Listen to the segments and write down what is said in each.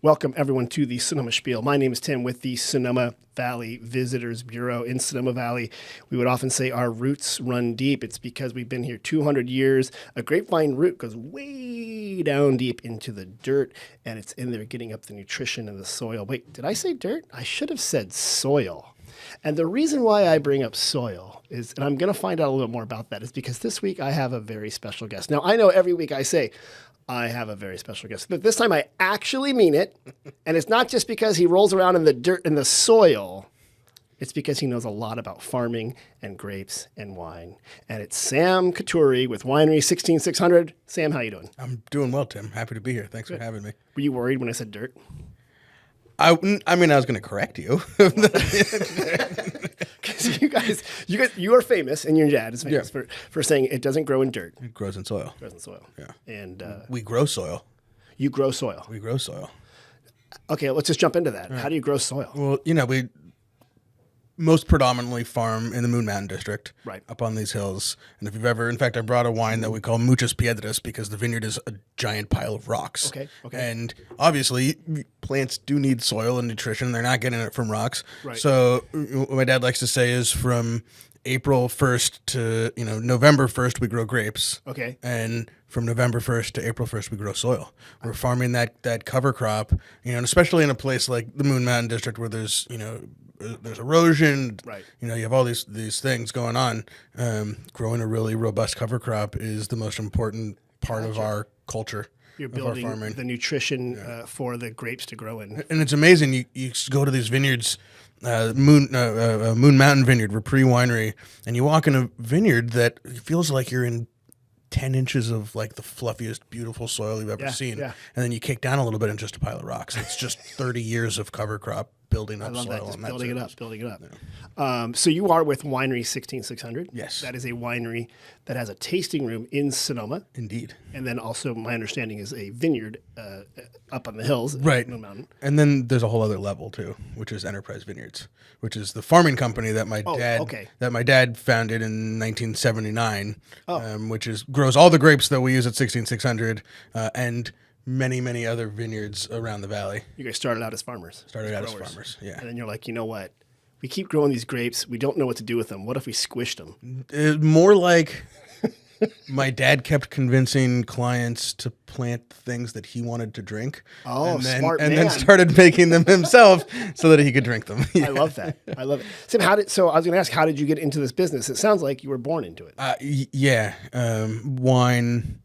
Welcome, everyone, to the Sonoma Spiel. My name is Tim with the Sonoma Valley Visitors Bureau. In Sonoma Valley, we would often say our roots run deep. It's because we've been here 200 years. A grapevine root goes way down deep into the dirt, and it's in there getting up the nutrition in the soil. Wait, did I say dirt? I should have said soil. And the reason why I bring up soil is, and I'm going to find out a little more about that, is because this week I have a very special guest. Now, I know every week I say, I have a very special guest, but this time I actually mean it. And it's not just because he rolls around in the dirt and the soil. It's because he knows a lot about farming and grapes and wine. And it's Sam Coturri with Winery 16600. Sam, how you doing? I'm doing well, Tim. Happy to be here. Thanks for having me. Were you worried when I said dirt? I mean, I was going to correct you. Because you are famous, and your dad is famous for saying it doesn't grow in dirt. It grows in soil. It grows in soil. Yeah. And we grow soil. you grow soil. We grow soil. Okay, let's just jump into that. How do you grow soil? Well, we most predominantly farm in the Moon Mountain district, Right. up on these hills. And if you've ever, in fact, I brought a wine that we call Muchas Piedras because the vineyard is a giant pile of rocks. Okay. And obviously, plants do need soil and nutrition. They're not getting it from rocks. Right. So what my dad likes to say is from April 1st to November 1st, we grow grapes. Okay. And from November 1st to April 1st, we grow soil. We're farming that cover crop, and especially in a place like the Moon Mountain district where there's erosion. Right. You have all these things going on. Growing a really robust cover crop is the most important part of our culture. You're of our building farming. the nutrition for the grapes to grow in. And it's amazing. You go to these vineyards, Moon Mountain Vineyard, Rapri Winery, and you walk in a vineyard that feels like you're in 10 inches of like the fluffiest, beautiful soil you've ever seen. Yeah. And then you kick down a little bit and just a pile of rocks. It's just 30 years of cover crop building up I love soil. that, just on building it surface. up, building it up. Yeah. So you are with Winery 16600. Yes. That is a winery that has a tasting room in Sonoma. Indeed. And then also, my understanding is a vineyard up on the hills, Right. Moon Mountain. And then there's a whole other level too, which is Enterprise Vineyards, which is the farming company that my dad founded in 1979, which grows all the grapes that we use at 16600 and many, many other vineyards around the valley. You guys started out as farmers. As farmers, yeah. And then you're like, you know what? We keep growing these grapes. We don't know what to do with them. What if we squished them? More like my dad kept convincing clients to plant things that he wanted to drink. Oh, and then, smart and man. then started making them himself so that he could drink them. I love that. I love it. Sam, so I was going to ask, how did you get into this business? It sounds like you were born into it. Wine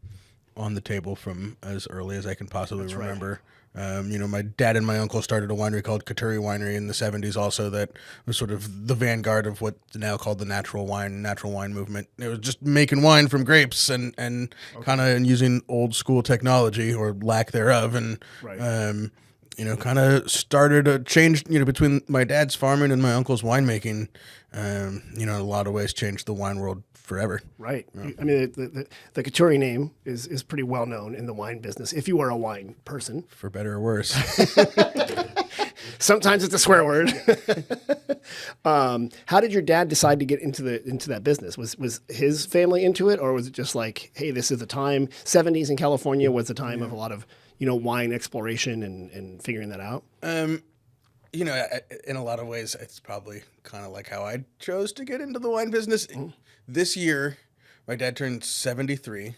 on the table from as early as I can possibly remember. My dad and my uncle started a winery called Coturri of Winery in the 70s also that was sort of the vanguard of what's now called the natural wine movement. It was just making wine from grapes and kind of using old school technology or lack thereof and kind of started a change, between my dad's farming and my uncle's winemaking, in a lot of ways changed the wine world forever. Right. Yeah. I mean, the Coturri name is pretty well known in the wine business. If you are a wine person, for better or worse. Sometimes it's a swear word. How did your dad decide to get into that business? Was his family into it, or was it just like, hey, this is the time? 70s in California was the time of a lot of wine exploration and figuring that out. In a lot of ways, it's probably kind of like how I chose to get into the wine business. Mm-hmm. This year, my dad turned 73,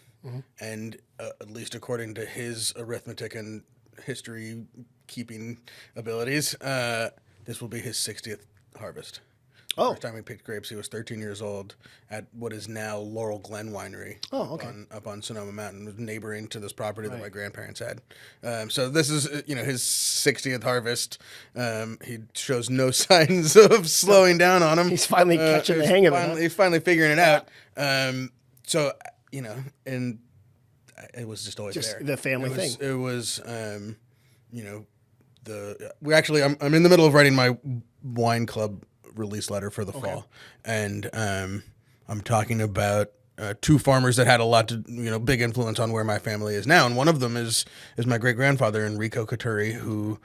and at least according to his arithmetic and history keeping abilities, this will be his 60th harvest. Oh. First time he picked grapes, he was 13 years old at what is now Laurel Glen Winery. Oh, okay. Up on Sonoma Mountain, neighboring to this property that my grandparents had. So this is, his 60th harvest. He shows no signs of slowing down on him. He's finally catching the hang of it. He's finally figuring it out. So, and it was just always just there. The family thing. It was, I'm in the middle of writing my wine club release letter for the fall, and I'm talking about two farmers that had a lot to big influence on where my family is now, and one of them is my great grandfather Enrico Coturri, who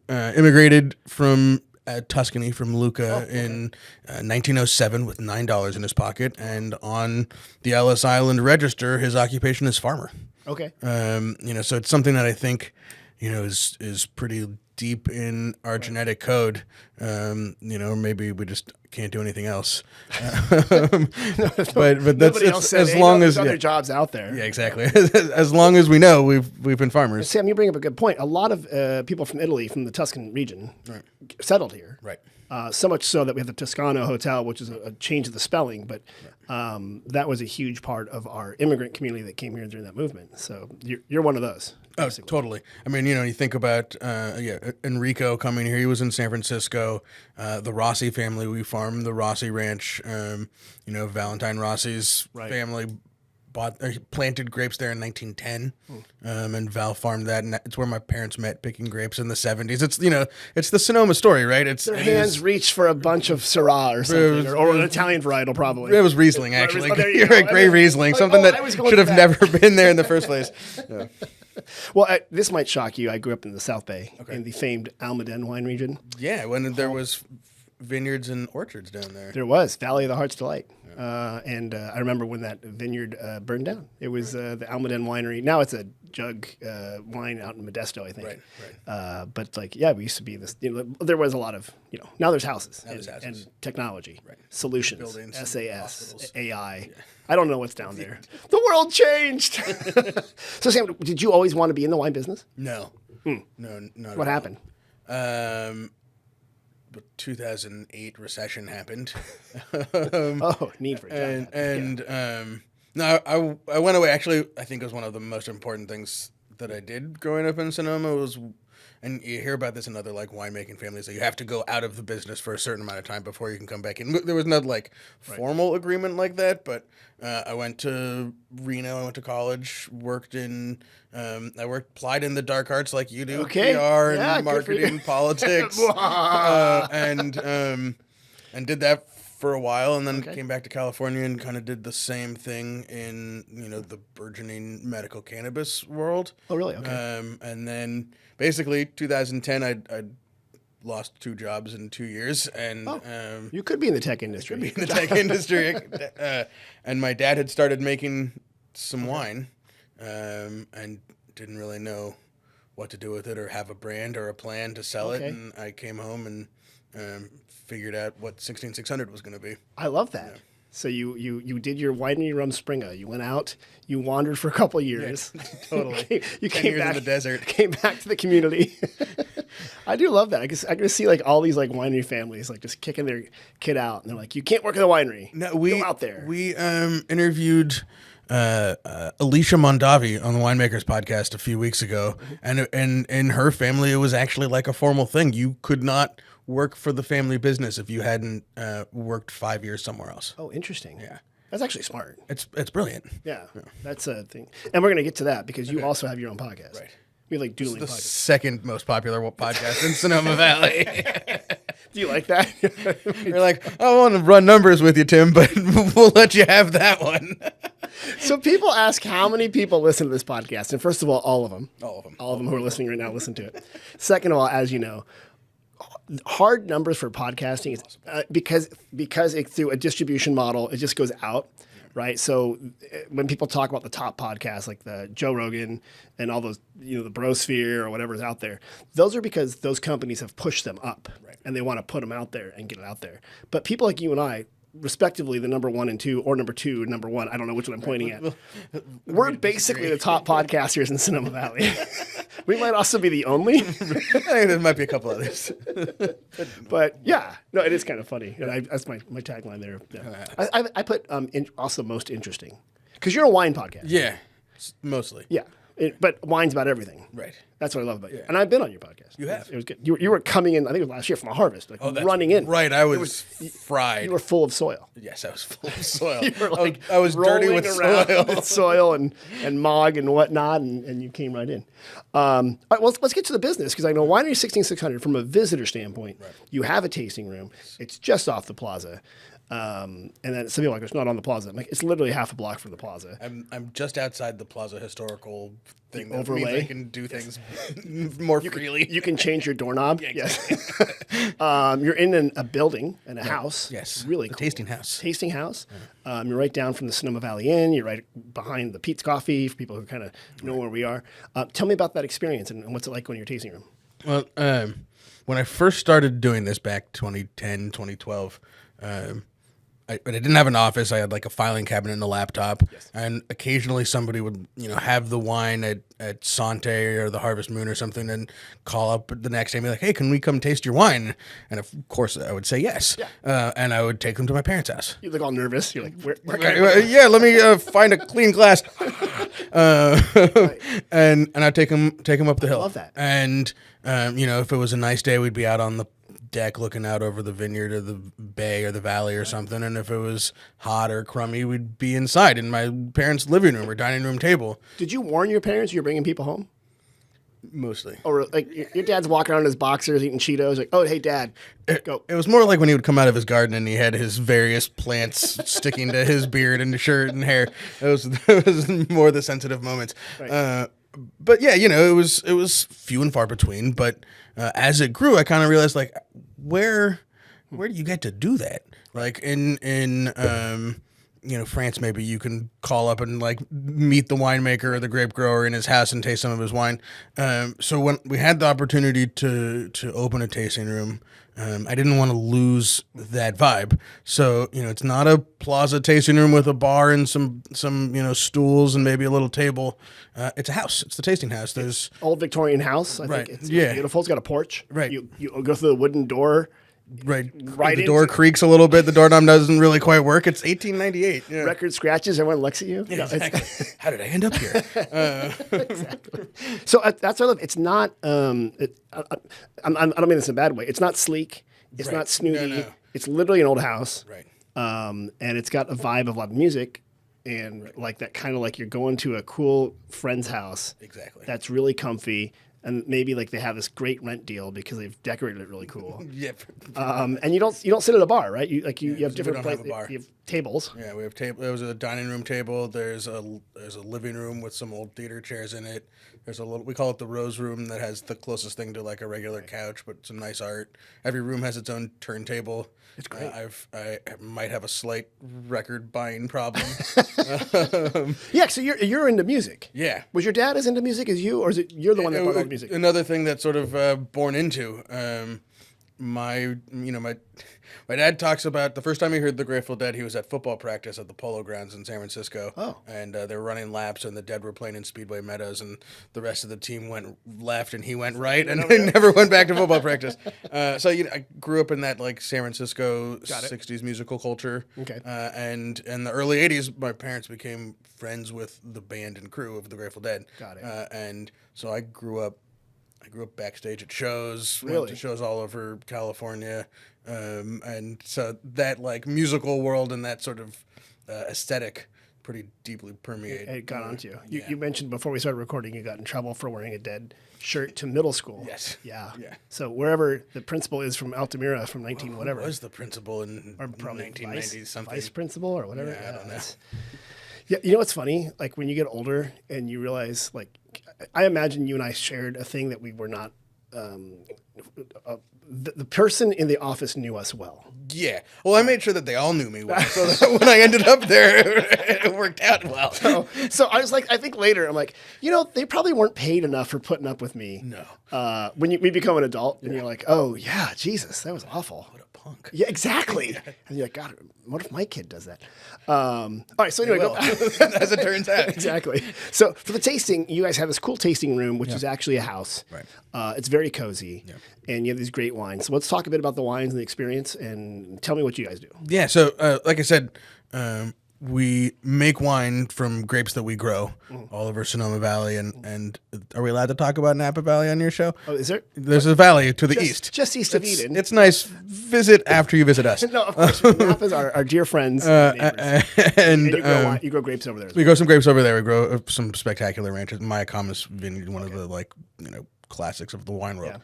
immigrated from Tuscany from Luca in 1907 with $9 in his pocket, and on the Ellis Island register, his occupation is farmer. Okay. So it's something that I think, is pretty deep in our genetic code. Maybe we just can't do anything else. But that's as long as other jobs out there. Yeah, exactly. As long as we know, we've been farmers. Sam, you bring up a good point. A lot of people from Italy, from the Tuscan region, settled here. Right. So much so that we have the Toscano Hotel, which is a change of the spelling, but that was a huge part of our immigrant community that came here during that movement. So you're one of those. Oh, totally. I mean, you think about Enrico coming here. He was in San Francisco. The Rossi family, we farmed the Rossi Ranch. Valentine Rossi's family planted grapes there in 1910, and Val farmed that, and it's where my parents met picking grapes in the 70s. It's the Sonoma story, right? Their hands reached for a bunch of Syrah or something, or an Italian varietal probably. It was Riesling, actually. You're a gray Riesling, something that should have never been there in the first place. Yeah. Well, this might shock you. I grew up in the South Bay, in the famed Almaden wine region. Yeah, when there was vineyards and orchards down there. There was Valley of the Heart's Delight. And I remember when that vineyard burned down. It was the Almaden Winery. Now it's a jug wine out in Modesto, I think. Right. But we used to be this. There was a lot of Now there's houses, and technology, solutions, buildings, SAS, hospitals. AI. Yeah. I don't know what's down there. The world changed. So Sam, did you always want to be in the wine business? No. No. Not what happened? But 2008 recession happened. Need for a job. No, I went away. Actually, I think it was one of the most important things that I did growing up in Sonoma and you hear about this in other winemaking families, that you have to go out of the business for a certain amount of time before you can come back in. There was no formal agreement like that, but I went to Reno. I went to college. Applied in the dark arts like you do, PR and marketing, politics, and did that for a while, and then came back to California and kind of did the same thing in the burgeoning medical cannabis world. Oh, really? Okay. And then basically 2010, I lost 2 jobs in 2 years, and you could be in the tech industry. And my dad had started making some wine, and didn't really know what to do with it or have a brand or a plan to sell it. And I came home and figured out what 16600 was going to be. I love that. Yeah. So you did your winery rum Springer. You went out, you wandered for a couple of years. Yeah, totally. you 10 came years back in the desert. Came back to the community. I do love that. I can see all these winery families just kicking their kid out, and they're like, you can't work in the winery. No, go out there. We interviewed Alicia Mondavi on the Winemakers podcast a few weeks ago, and in her family, it was actually a formal thing. You could not work for the family business if you hadn't worked 5 years somewhere else. Oh, interesting. Yeah. That's actually smart. It's brilliant. Yeah, that's a thing. And we're going to get to that because you also have your own podcast. Right. We have dueling podcasts. The second most popular podcast in Sonoma Valley. Do you like that? You're I want to run numbers with you, Tim, but we'll let you have that one. So people ask how many people listen to this podcast. And first of all of them. All of them. All of them who are listening right now listen to it. Second of all, as you know, hard numbers for podcasting is because it's through a distribution model, it just goes out, right? So when people talk about the top podcasts like the Joe Rogan and all those, the Brosphere or whatever's out there, those are because those companies have pushed them up, and they want to put them out there and get it out there. But people like you and I, respectively, the number 1 and 2, or number 2 and number 1, I don't know which one I'm pointing at. We're basically the top podcasters in Sonoma Valley. We might also be the only. I think there might be a couple others. But yeah, no, it is kind of funny. And that's my tagline there. Yeah. I put also most interesting, because you're a wine podcast. Yeah, mostly. Yeah. But wine's about everything. Right. That's what I love about you. And I've been on your podcast. You have. It was good. You were coming in, I think it was last year, from a harvest, running in. Right. I was fried. You were full of soil. Yes, I was full of soil. You were I was dirty with soil. With soil and mog and whatnot, and you came right in. All right, well, let's get to the business, because I know Winery 16600, from a visitor standpoint, you have a tasting room. It's just off the plaza. And then some people are like, it's not on the plaza. I'm like, it's literally half a block from the plaza. I'm just outside the plaza historical thing. The That overlay? means I can do things more freely. You can change your doorknob. Yeah, Yes. You're in a building and a house. Yes. Really The cool. tasting house. Tasting house. You're right down from the Sonoma Valley Inn. You're right behind the Pete's Coffee for people who kind of know where we are. Tell me about that experience and what's it like when you're tasting room. Well, when I first started doing this back 2010, 2012, I didn't have an office. I had like a filing cabinet and a laptop, and occasionally somebody would, have the wine at Sante or the Harvest Moon or something, and call up the next day and be like, "Hey, can we come taste your wine?" And of course, I would say yes. And I would take them to my parents' house. You look all nervous. You're like, where can I Yeah, let me find a clean glass. And I'd take them up the hill. love that. And if it was a nice day, we'd be out on the deck looking out over the vineyard or the bay or the valley or something. And if it was hot or crummy, we'd be inside in my parents' living room or dining room table. Did you warn your parents you're bringing people home? Mostly. Or like your dad's walking around in his boxers eating Cheetos, like, oh, hey, Dad, go. It was more like when he would come out of his garden and he had his various plants sticking to his beard and shirt and hair. It was more the sensitive moments. Right. But yeah, it was few and far between. But as it grew, I kind of realized like where do you get to do that? Like in France, maybe you can call up and like meet the winemaker or the grape grower in his house and taste some of his wine. So when we had the opportunity to open a tasting room, I didn't want to lose that vibe. So, it's not a plaza tasting room with a bar and some stools and maybe a little table. It's a house. It's the tasting house. There's Old Victorian house. I Right. think it's Yeah. beautiful. It's got a porch. Right. You go through the wooden door. right. Right The door into- creaks a little bit. The doorknob doesn't really quite work. It's 1898. Yeah. Record scratches. Everyone looks at you. Yeah, No, it's- exactly. How did I end up here? So that's what I love. It's not. I don't mean this in a bad way. It's not sleek. It's Right. not snooty. No. It's literally an old house. Right. And it's got a vibe of live music, and like that kind of like you're going to a cool friend's house. Exactly. That's really comfy, and maybe like they have this great rent deal because they've decorated it really cool. Yep. And you don't sit at a bar, right? You have different don't have a places. bar. You have tables. Yeah, we have table. There was a dining room table. There's a living room with some old theater chairs in it. There's a little. We call it the Rose Room that has the closest thing to like a regular couch, but some nice art. Every room has its own turntable. It's great. I might have a slight record buying problem. Yeah, so you're into music. Yeah. Was your dad as into music as you, or is it you're the one that brought all the music? Another thing that's sort of born into my dad talks about the first time he heard the Grateful Dead. He was at football practice at the Polo Grounds in San Francisco. Oh. And they were running laps, and the Dead were playing in Speedway Meadows, and the rest of the team went left, and he went right, and they never went back to football practice. So I grew up in that like San Francisco '60s musical culture. Okay. And in the early '80s, my parents became friends with the band and crew of the Grateful Dead. Got it. And so I grew up backstage at shows, went Really? to shows all over California, and so that like musical world and that sort of aesthetic pretty deeply permeated. It got onto you. You mentioned before we started recording, you got in trouble for wearing a Dead shirt to middle school. Yes. Yeah. Yeah. So wherever the principal is from Altamira from 19 whatever, Who was the principal in or probably 1990s something? vice principal or whatever. Yeah, I don't know. Yeah, you know what's funny? Like when you get older and you realize, like, I imagine you and I shared a thing that we were not. The person in the office knew us well. Yeah. Well, I made sure that they all knew me well, so that when I ended up there, it worked out well. So I was like, I think later, I'm like, they probably weren't paid enough for putting up with me. No. When we become an adult, and you're like, oh yeah, Jesus, that was awful. What a punk. Yeah, exactly. And you're like, God, what if my kid does that? All right, so anyway, Well, as it turns out. exactly. So for the tasting, you guys have this cool tasting room, which is actually a house. Right. It's very cozy, and you have these great wines. So let's talk a bit about the wines and the experience, and tell me what you guys do. Yeah, so like I said, we make wine from grapes that we grow all over Sonoma Valley, and are we allowed to talk about Napa Valley on your show? Oh, is there? There's a valley to the east. Just east of Eden. It's nice. Visit after you visit us. No, of course. Napa's our dear friends and neighbors. And And you grow grapes over there as we well. grow some grapes over there. We grow some spectacular ranches. Mayacamas vineyard, one of the classics of the wine world.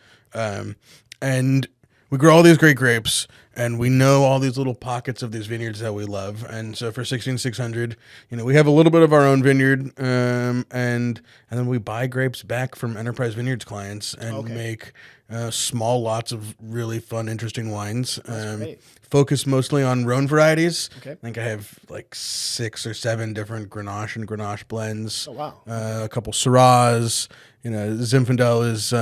And we grow all these great grapes, and we know all these little pockets of these vineyards that we love. And so for 16600, we have a little bit of our own vineyard, and then we buy grapes back from Enterprise Vineyards clients and make small lots of really fun, interesting wines. Focus mostly on Rhone varieties. Okay. I think I have like 6 or 7 different Grenache and Grenache blends. Oh, wow. A couple Syrahs. Zinfandel is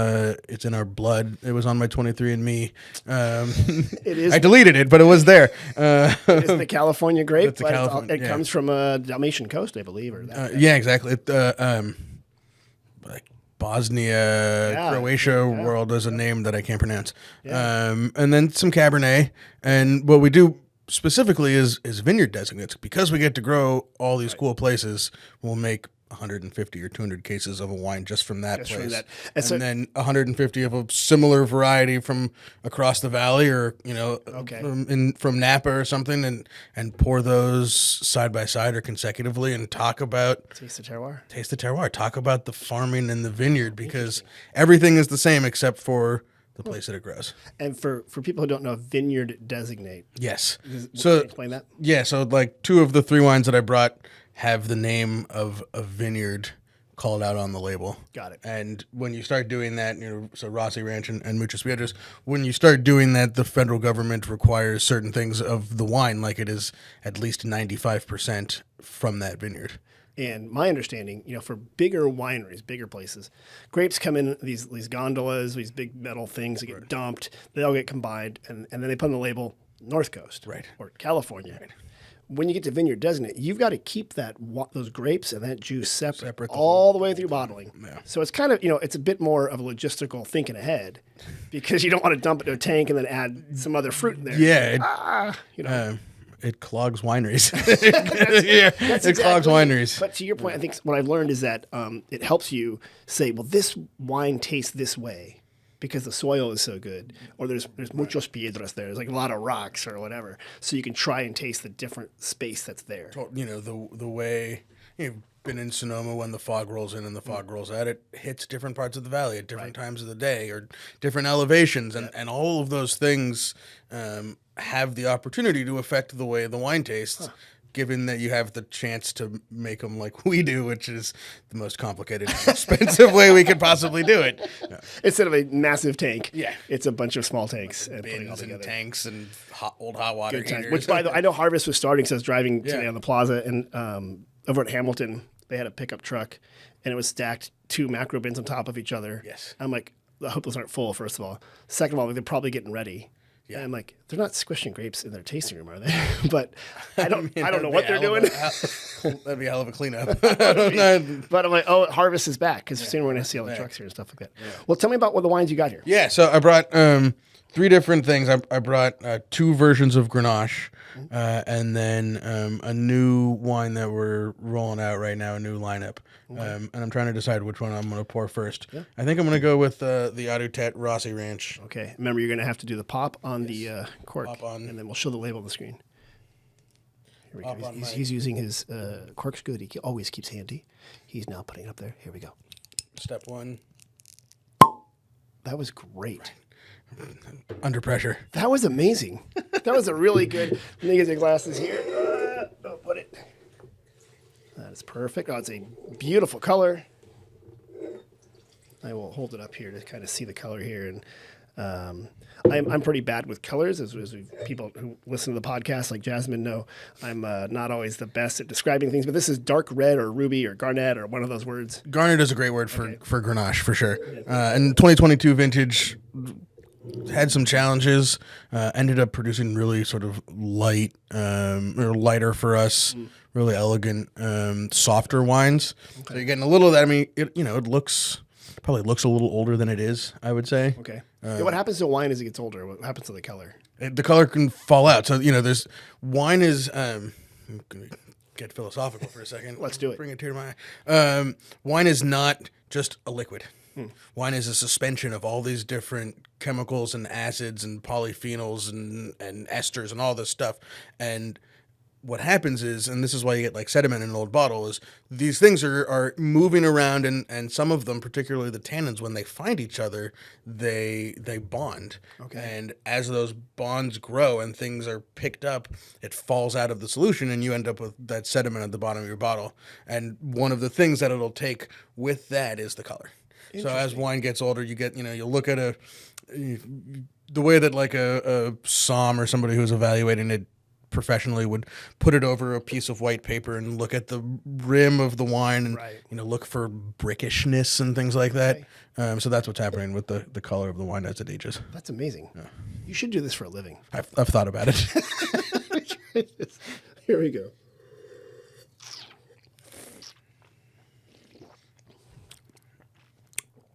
it's in our blood. It was on my 23andMe. It is. I deleted it, but it was there. It's the California grape. It's California, it comes from a Dalmatian coast, I believe. Or that, yeah, exactly. Like Bosnia, Croatia world is a name that I can't pronounce. Yeah. And then some Cabernet. And what we do specifically is vineyard designates. Because we get to grow all these cool places, we'll make 150 or 200 cases of a wine just from that place. From that. And then 150 of a similar variety from across the valley or, from Napa or something and pour those side by side or consecutively and talk about... Taste the terroir. Taste the terroir. Talk about the farming and the vineyard because everything is the same except for the place that it grows. And for people who don't know, vineyard designate. Yes. Can you explain that? Yeah, so like 2 of the 3 wines that I brought have the name of a vineyard called out on the label. Got it. And when you start doing that, so Rossi Ranch and Muchos Piedras, when you start doing that, the federal government requires certain things of the wine, like it is at least 95% from that vineyard. And my understanding, for bigger wineries, bigger places, grapes come in these gondolas, these big metal things that get dumped. They all get combined, and then they put on the label North Coast or California. Right. When you get to vineyard designate, you've got to keep those grapes and that juice separate all the way through bottling. Yeah. So it's kind of, it's a bit more of a logistical thinking ahead because you don't want to dump it to a tank and then add some other fruit in there. Yeah. It clogs wineries. It clogs wineries. But to your point, I think what I've learned is that it helps you say, well, this wine tastes this way because the soil is so good, or there's muchos piedras there. There's like a lot of rocks or whatever, so you can try and taste the different space that's there. The way you've been in Sonoma when the fog rolls in and the fog rolls out, it hits different parts of the valley at different times of the day or different elevations, and all of those things have the opportunity to affect the way the wine tastes. Given that you have the chance to make them like we do, which is the most complicated and expensive way we could possibly do it. Instead of a massive tank, it's a bunch of small tanks. And bins and tanks and old hot water heaters. Which, by the way, I know harvest was starting, so I was driving today on the plaza, and over at Hamilton, they had a pickup truck, and it was stacked 2 macro bins on top of each other. Yes. I'm like, I hope those aren't full, first of all. Second of all, they're probably getting ready. Yeah. And I'm like, they're not squishing grapes in their tasting room, are they? But I don't know what they're doing. That'd be a hell of a cleanup. But I'm like, harvest is back because soon we're going to see all the trucks here and stuff like that. Yeah. Well, tell me about what the wines you got here. Yeah, so I brought 3 different things. I brought 2 versions of Grenache, and then a new wine that we're rolling out right now, a new lineup. And I'm trying to decide which one I'm going to pour first. Yeah. I think I'm going to go with the Arutet Rossi Ranch. Okay. Remember, you're going to have to do the pop on the cork, and then we'll show the label on the screen. Here we go. He's using his cork's good. He always keeps handy. He's now putting it up there. Here we go. Step 1. That was great. Under pressure. That was amazing. That was a really good. Let me get the glasses here. Put it. That is perfect. Oh, it's a beautiful color. I will hold it up here to kind of see the color here. And I'm pretty bad with colors, as people who listen to the podcast, like Jasmine, know. I'm not always the best at describing things, but this is dark red or ruby or garnet or one of those words. Garnet is a great word for Grenache, for sure. And 2022 vintage had some challenges, ended up producing really sort of light, or lighter for us, really elegant, softer wines. Okay. So you're getting a little of that. I mean, it probably looks a little older than it is, I would say. Okay. What happens to wine as it gets older? What happens to the color? The color can fall out. So, wine is, I'm going to get philosophical for a second. Let's do it. Bring a tear to my eye. Wine is not just a liquid. Wine is a suspension of all these different chemicals and acids and polyphenols and esters and all this stuff. And what happens is, and this is why you get like sediment in an old bottle, is these things are moving around, and some of them, particularly the tannins, when they find each other, they bond. Okay. And as those bonds grow and things are picked up, it falls out of the solution, and you end up with that sediment at the bottom of your bottle. And one of the things that it'll take with that is the color. So as wine gets older, you get, you look at the way that like a som or somebody who's evaluating it professionally would put it over a piece of white paper and look at the rim of the wine and look for brickishness and things like that. So that's what's happening with the color of the wine as it ages. That's amazing. Yeah. You should do this for a living. I've thought about it. Here we go.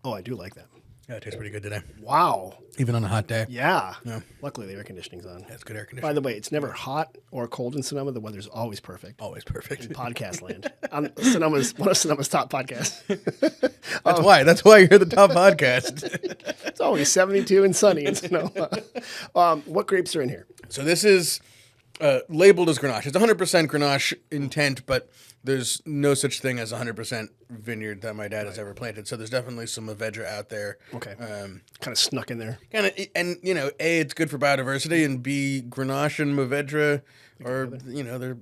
Oh, I do like that. Yeah, it tastes pretty good today. Wow. Even on a hot day. Yeah. Luckily, the air conditioning's on. That's good air conditioning. By the way, it's never hot or cold in Sonoma. The weather's always perfect. Always perfect. In podcast land. On Sonoma's, one of Sonoma's top podcasts. That's why you're the top podcast. It's always 72 and sunny in Sonoma. What grapes are in here? So this is labeled as Grenache. It's 100% Grenache intent, but there's no such thing as 100% vineyard that my dad has ever planted. So there's definitely some Mourvedre out there. Okay. Kind of snuck in there. And A, it's good for biodiversity, and B, Grenache and Mourvedre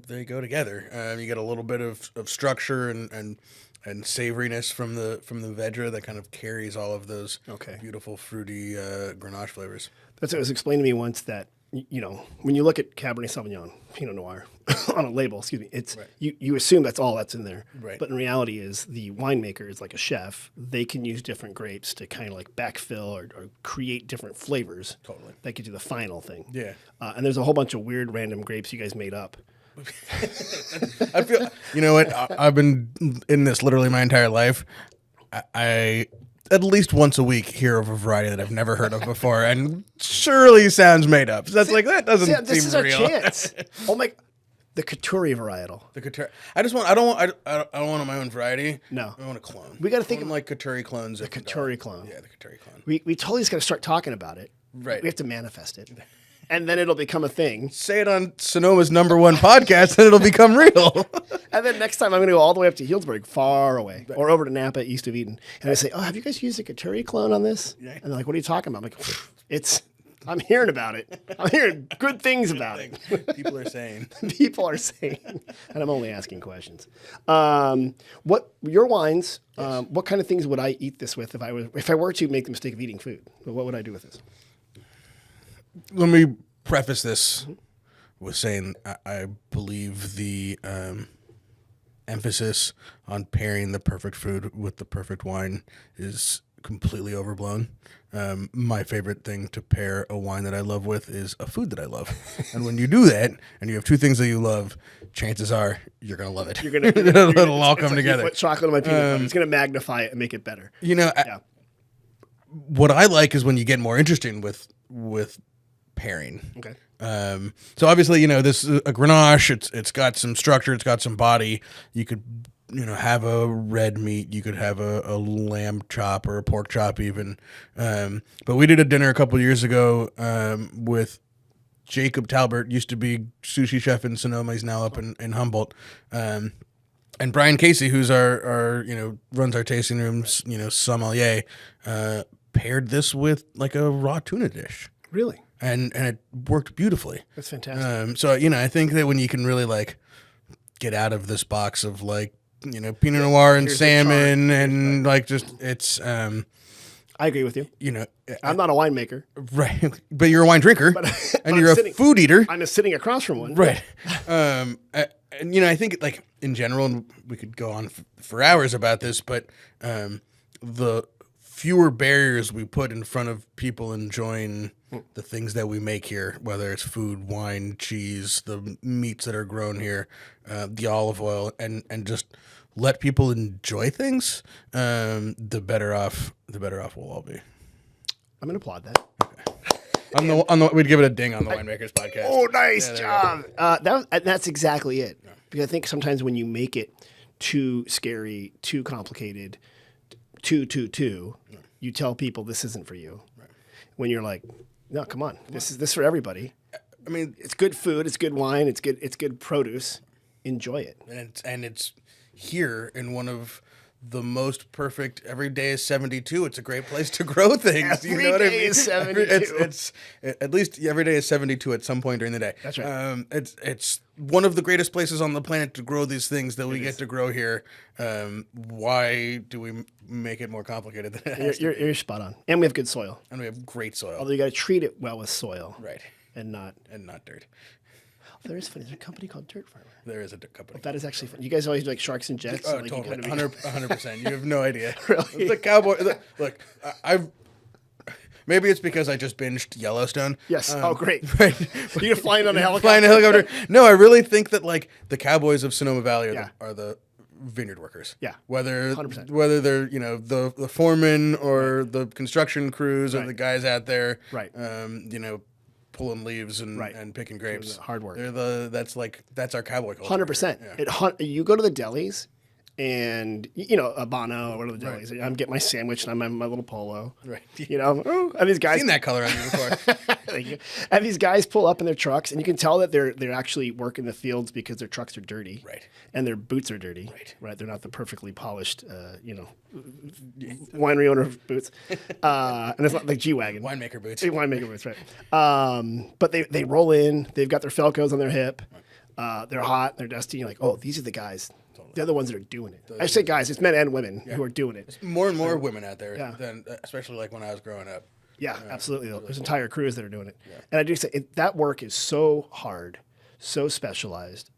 they go together. You get a little bit of structure and savoriness from the Mourvedre that kind of carries all of those beautiful fruity Grenache flavors. That's what was explained to me once, that when you look at Cabernet Sauvignon, Pinot Noir, on a label, it's you assume that's all that's in there. Right. But in reality is the winemaker is like a chef. They can use different grapes to kind of like backfill or create different flavors. Totally. That get you the final thing. Yeah. And there's a whole bunch of weird random grapes you guys made up. I feel, I've been in this literally my entire life. I at least once a week hear of a variety that I've never heard of before, and surely sounds made up. So that's that doesn't seem this is real. Our chance. Oh my, the Coturri varietal. The Coturri. I don't want my own variety. No, I want a clone. We got to think of like Coturri clones. The Coturri clone. Yeah, the Coturri clone. We totally just got to start talking about it. Right. We have to manifest it. And then it'll become a thing. Say it on Sonoma's #1 podcast, and it'll become real. And then next time I'm going to go all the way up to Healdsburg, far away, or over to Napa, east of Eden. And I say, "Oh, have you guys used a Coturri clone on this?" Yeah. And they're like, "What are you talking about?" I'm like, I'm hearing about it. I'm hearing good things about it. People are saying. People are saying. And I'm only asking questions. What your wines? Yes. What kind of things would I eat this with if I were to make the mistake of eating food? What would I do with this? Let me preface this with saying I believe the emphasis on pairing the perfect food with the perfect wine is completely overblown. My favorite thing to pair a wine that I love with is a food that I love. And when you do that, and you have two things that you love, chances are you're going to love it. It'll all come together. Put chocolate on my peanut butter. It's going to magnify it and make it better. What I like is when you get more interesting with pairing. Okay. So obviously, this is a Grenache. It's got some structure. It's got some body. You could, have a red meat. You could have a lamb chop or a pork chop even. But we did a dinner a couple years ago with Jacob Talbert, used to be sushi chef in Sonoma. He's now up in Humboldt. And Brian Casey, who's our runs our tasting rooms, sommelier, paired this with like a raw tuna dish. Really? And it worked beautifully. That's fantastic. So, I think that when you can really like get out of this box of like, Pinot Noir and salmon and like just it's I agree with you. I'm not a winemaker. Right. But you're a wine drinker and you're a food eater. I'm just sitting across from one. Right. And I think like in general, and we could go on for hours about this, but the fewer barriers we put in front of people enjoying the things that we make here, whether it's food, wine, cheese, the meats that are grown here, the olive oil, and just let people enjoy things, the better off we'll all be. I'm gonna applaud that. Okay. We'd give it a ding on the Winemakers podcast. Oh, nice job. That's exactly it. Yeah. Because I think sometimes when you make it too scary, too complicated, you tell people this isn't for you. Right. When you're like, no, come on, this is for everybody. I mean, it's good food, it's good wine, it's good produce. Enjoy it. and it's here in one of the most perfect. Every day is 72. It's a great place to grow things. You know what I mean? Is 72. It's at least every day is 72 at some point during the day. That's right. It's one of the greatest places on the planet to grow these things that we get to grow here. Why do we make it more complicated than it has? You're spot on. And we have good soil. And we have great soil. Although you got to treat it well with soil. Right. And not dirt. There is funny. There's a company called Dirt Farmer. There is a company. That is actually fun. You guys always do like sharks and jets. Oh, like totally. you kind of 100%. You have no idea. Really? The cowboy. Look, I've. Maybe it's because I just binged Yellowstone. Yes. Oh, great. Right. You're flying on a helicopter. Flying a helicopter. No, I really think that like the cowboys of Sonoma Valley are the vineyard workers. Yeah. Whether 100%. whether they're the foreman or the construction crews or the guys out there. Right. Pulling leaves and picking grapes. Hard work. That's our cowboy culture. 100%. You go to the delis, and Habano or whatever the delis. I'm getting my sandwich and I'm in my little polo. Right. And these guys Seen that color on you before. Thank you. And these guys pull up in their trucks, and you can tell that they're actually working the fields because their trucks are dirty, right? And their boots are dirty, right? They're not the perfectly polished, winery owner boots, and it's not like G-Wagon. Winemaker boots. Winemaker boots, right? But they roll in. They've got their Felcos on their hip. They're hot. They're dusty. You're like, oh, these are the guys. They're the ones that are doing it. I say guys, it's men and women who are doing it. There's more and more women out there than, especially like when I was growing up. Yeah, absolutely. There's entire crews that are doing it. Yeah. And I do say that work is so hard, so specialized.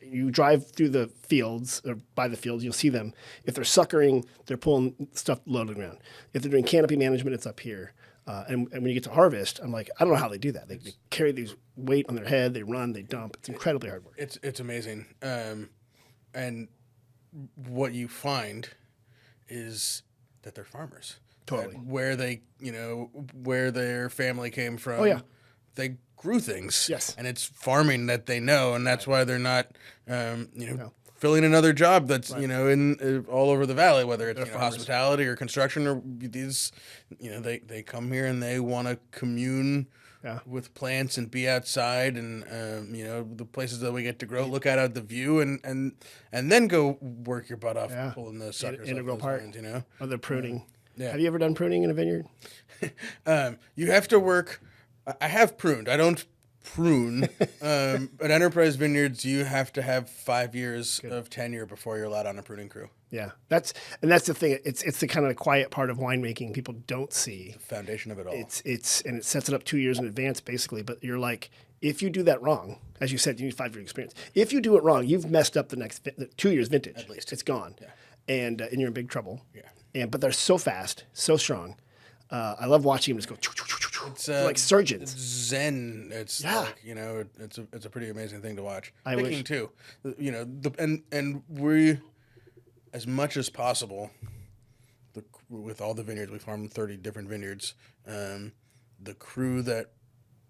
You drive through the fields or by the fields, you'll see them. If they're suckering, they're pulling stuff low to the ground. If they're doing canopy management, it's up here. And when you get to harvest, I'm like, I don't know how they do that. They carry these weight on their head, they run, they dump. It's incredibly hard work. It's amazing. And what you find is that they're farmers. Totally. Where their family came from. Oh, yeah. They grew things. Yes. And it's farming that they know, and that's why they're not, filling another job that's, in all over the valley, whether it's hospitality or construction or these, they come here and they want to commune with plants and be outside and, the places that we get to grow, look out at the view and then go work your butt off pulling those suckers integral part, vines, Or the pruning. Yeah. Have you ever done pruning in a vineyard? You have to work. I have pruned. I don't prune. At Enterprise Vineyards, you have to have 5 years of tenure before you're allowed on a pruning crew. Yeah, that's the thing. It's the kind of quiet part of winemaking people don't see. The foundation of it all. And it sets it up 2 years in advance, basically. But you're like, if you do that wrong, as you said, you need 5 year experience. If you do it wrong, you've messed up the 2 years vintage. At least it's gone. Yeah. And you're in big trouble. Yeah. But they're so fast, so strong. I love watching them just go. They're like surgeons. It's zen. It's like, it's a pretty amazing thing to watch. Picking too, and we, as much as possible, with all the vineyards, we farm 30 different vineyards. The crew that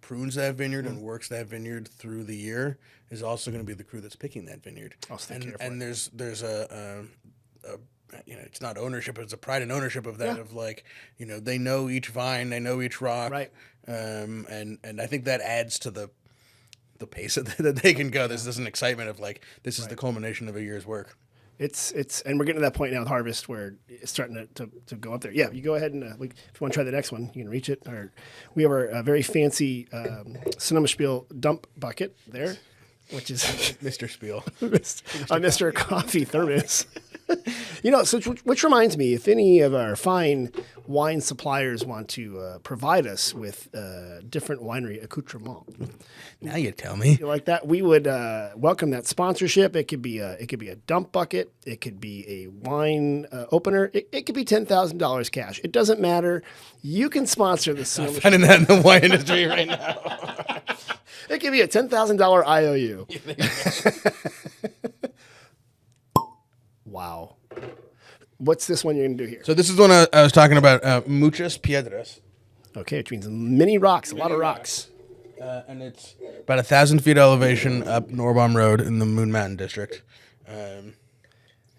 prunes that vineyard and works that vineyard through the year is also going to be the crew that's picking that vineyard. And there's a it's not ownership, it's a pride and ownership of that, of like, they know each vine, they know each rock. Right. And I think that adds to the pace that they can go. There's an excitement of like, this is the culmination of a year's work. It's and we're getting to that point now with harvest where it's starting to go up there. Yeah, you go ahead and if you want to try the next one, you can reach it. Or we have our very fancy Sonoma Spiel dump bucket there, which is Mr. Spiel, Mr. Coffee thermos. Which reminds me, if any of our fine wine suppliers want to provide us with different winery accoutrements, now you tell me, like that, we would welcome that sponsorship. It could be a dump bucket, it could be a wine opener, it could be $10,000 cash. It doesn't matter. You can sponsor the Sonoma. I'm finding that in the wine industry right now. It could be a $10,000 IOU. Wow. What's this one you're going to do here? So this is one I was talking about, Muchas Piedras. Okay, which means many rocks, a lot of rocks. And it's about 1,000 feet elevation up Norbaum Road in the Moon Mountain District.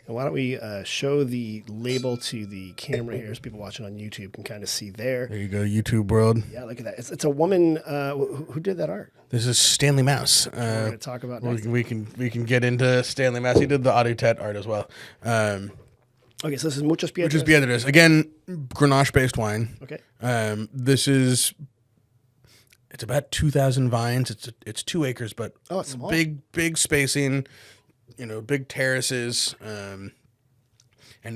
And why don't we show the label to the camera here, so people watching on YouTube can kind of see there. There you go, YouTube world. Yeah, look at that. It's a woman who did that art. This is Stanley Mouse. We're going to talk about next. We can get into Stanley Mouse. He did the Auditet art as well. Okay, so this is Muchos Piedras. Muchos Piedras. Again, Grenache-based wine. Okay. This is... It's about 2,000 vines. It's 2 acres, but it's small. Big spacing, big terraces, and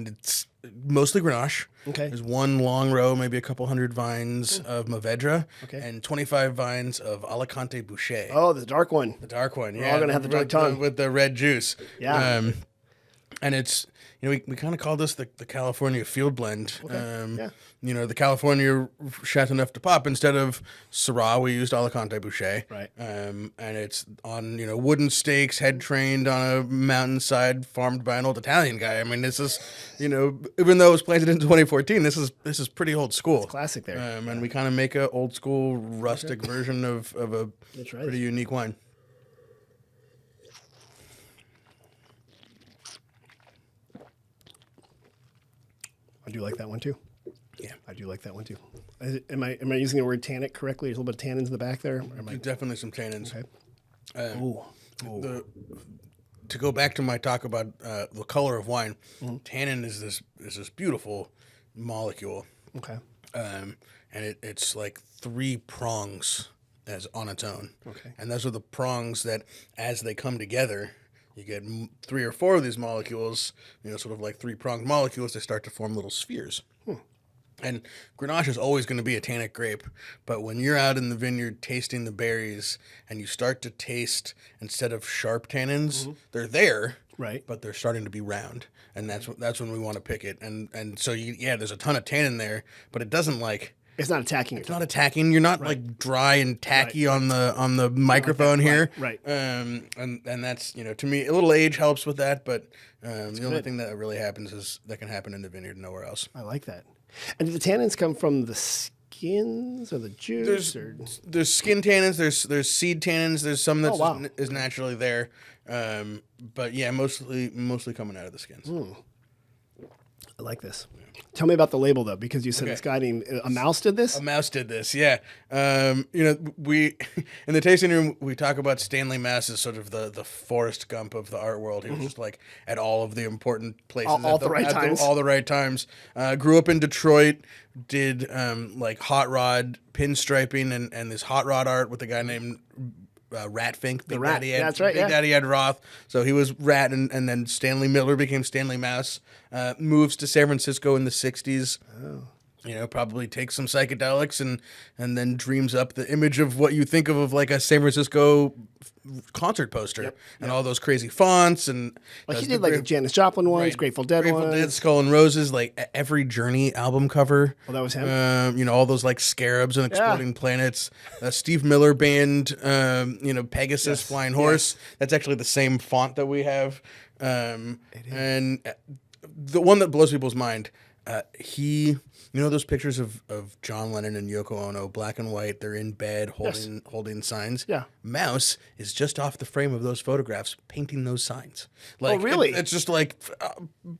it's mostly Grenache. Okay. There's one long row, maybe a couple hundred vines of Mourvedre, and 25 vines of Alicante Boucher. Oh, the dark one. The dark one, We're all going to have the dark tongue. With the red juice. Yeah. And it's... we kind of call this the California field blend. Okay. The California Chateauneuf de Pop, instead of Syrah, we used Alicante Boucher. Right. And it's on, wooden stakes, head trained on a mountainside, farmed by an old Italian guy. I mean, this is, even though it was planted in 2014, this is pretty old school. It's classic there. And we kind of make a old school rustic version of a pretty unique wine. I do like that one too. Yeah, I do like that one too. Am I using the word tannic correctly? There's a little bit of tannins in the back there. Definitely some tannins. Okay. To go back to my talk about the color of wine, tannin is this beautiful molecule. Okay. And it's like 3 prongs as on its own. Okay. And those are the prongs that, as they come together, you get 3 or 4 of these molecules, sort of like 3-pronged molecules. They start to form little spheres. And Grenache is always going to be a tannic grape, but when you're out in the vineyard tasting the berries and you start to taste, instead of sharp tannins, they're there, right? But they're starting to be round, and that's when we want to pick it. And so there's a ton of tannin there, but it doesn't like. It's not attacking. It's not attacking. You're not like dry and tacky on the microphone here. Right. And that's to me, a little age helps with that, but the only thing that really happens is that can happen in the vineyard, nowhere else. I like that. And do the tannins come from the skins or the juice? There's skin tannins. There's seed tannins. There's some that is naturally there. But yeah, mostly coming out of the skins. I like this. Tell me about the label, though, because you said this guy named a mouse did this. A mouse did this, yeah. We in the tasting room we talk about Stanley Mouse as sort of the Forrest Gump of the art world. He was just like at all of the important places all the right times. Grew up in Detroit. Did like hot rod pinstriping and this hot rod art with a guy named Rat Fink. Big Daddy had, that's right. Big Daddy had Roth. So he was Rat, and then Stanley Miller became Stanley Mouse. Moves to San Francisco in the 60s. Oh. Probably takes some psychedelics and then dreams up the image of what you think of like a San Francisco concert poster and all those crazy fonts and like he did like the Janis Joplin ones, Grateful Dead ones, Skull and Roses, like every Journey album cover. Well, that was him. All those like scarabs and exploding planets. Steve Miller Band, Pegasus, Flying Horse. That's actually the same font that we have. And the one that blows people's mind, those pictures of John Lennon and Yoko Ono, black and white, they're in bed holding signs. Yeah. Mouse is just off the frame of those photographs painting those signs. Like, oh, really? It's just like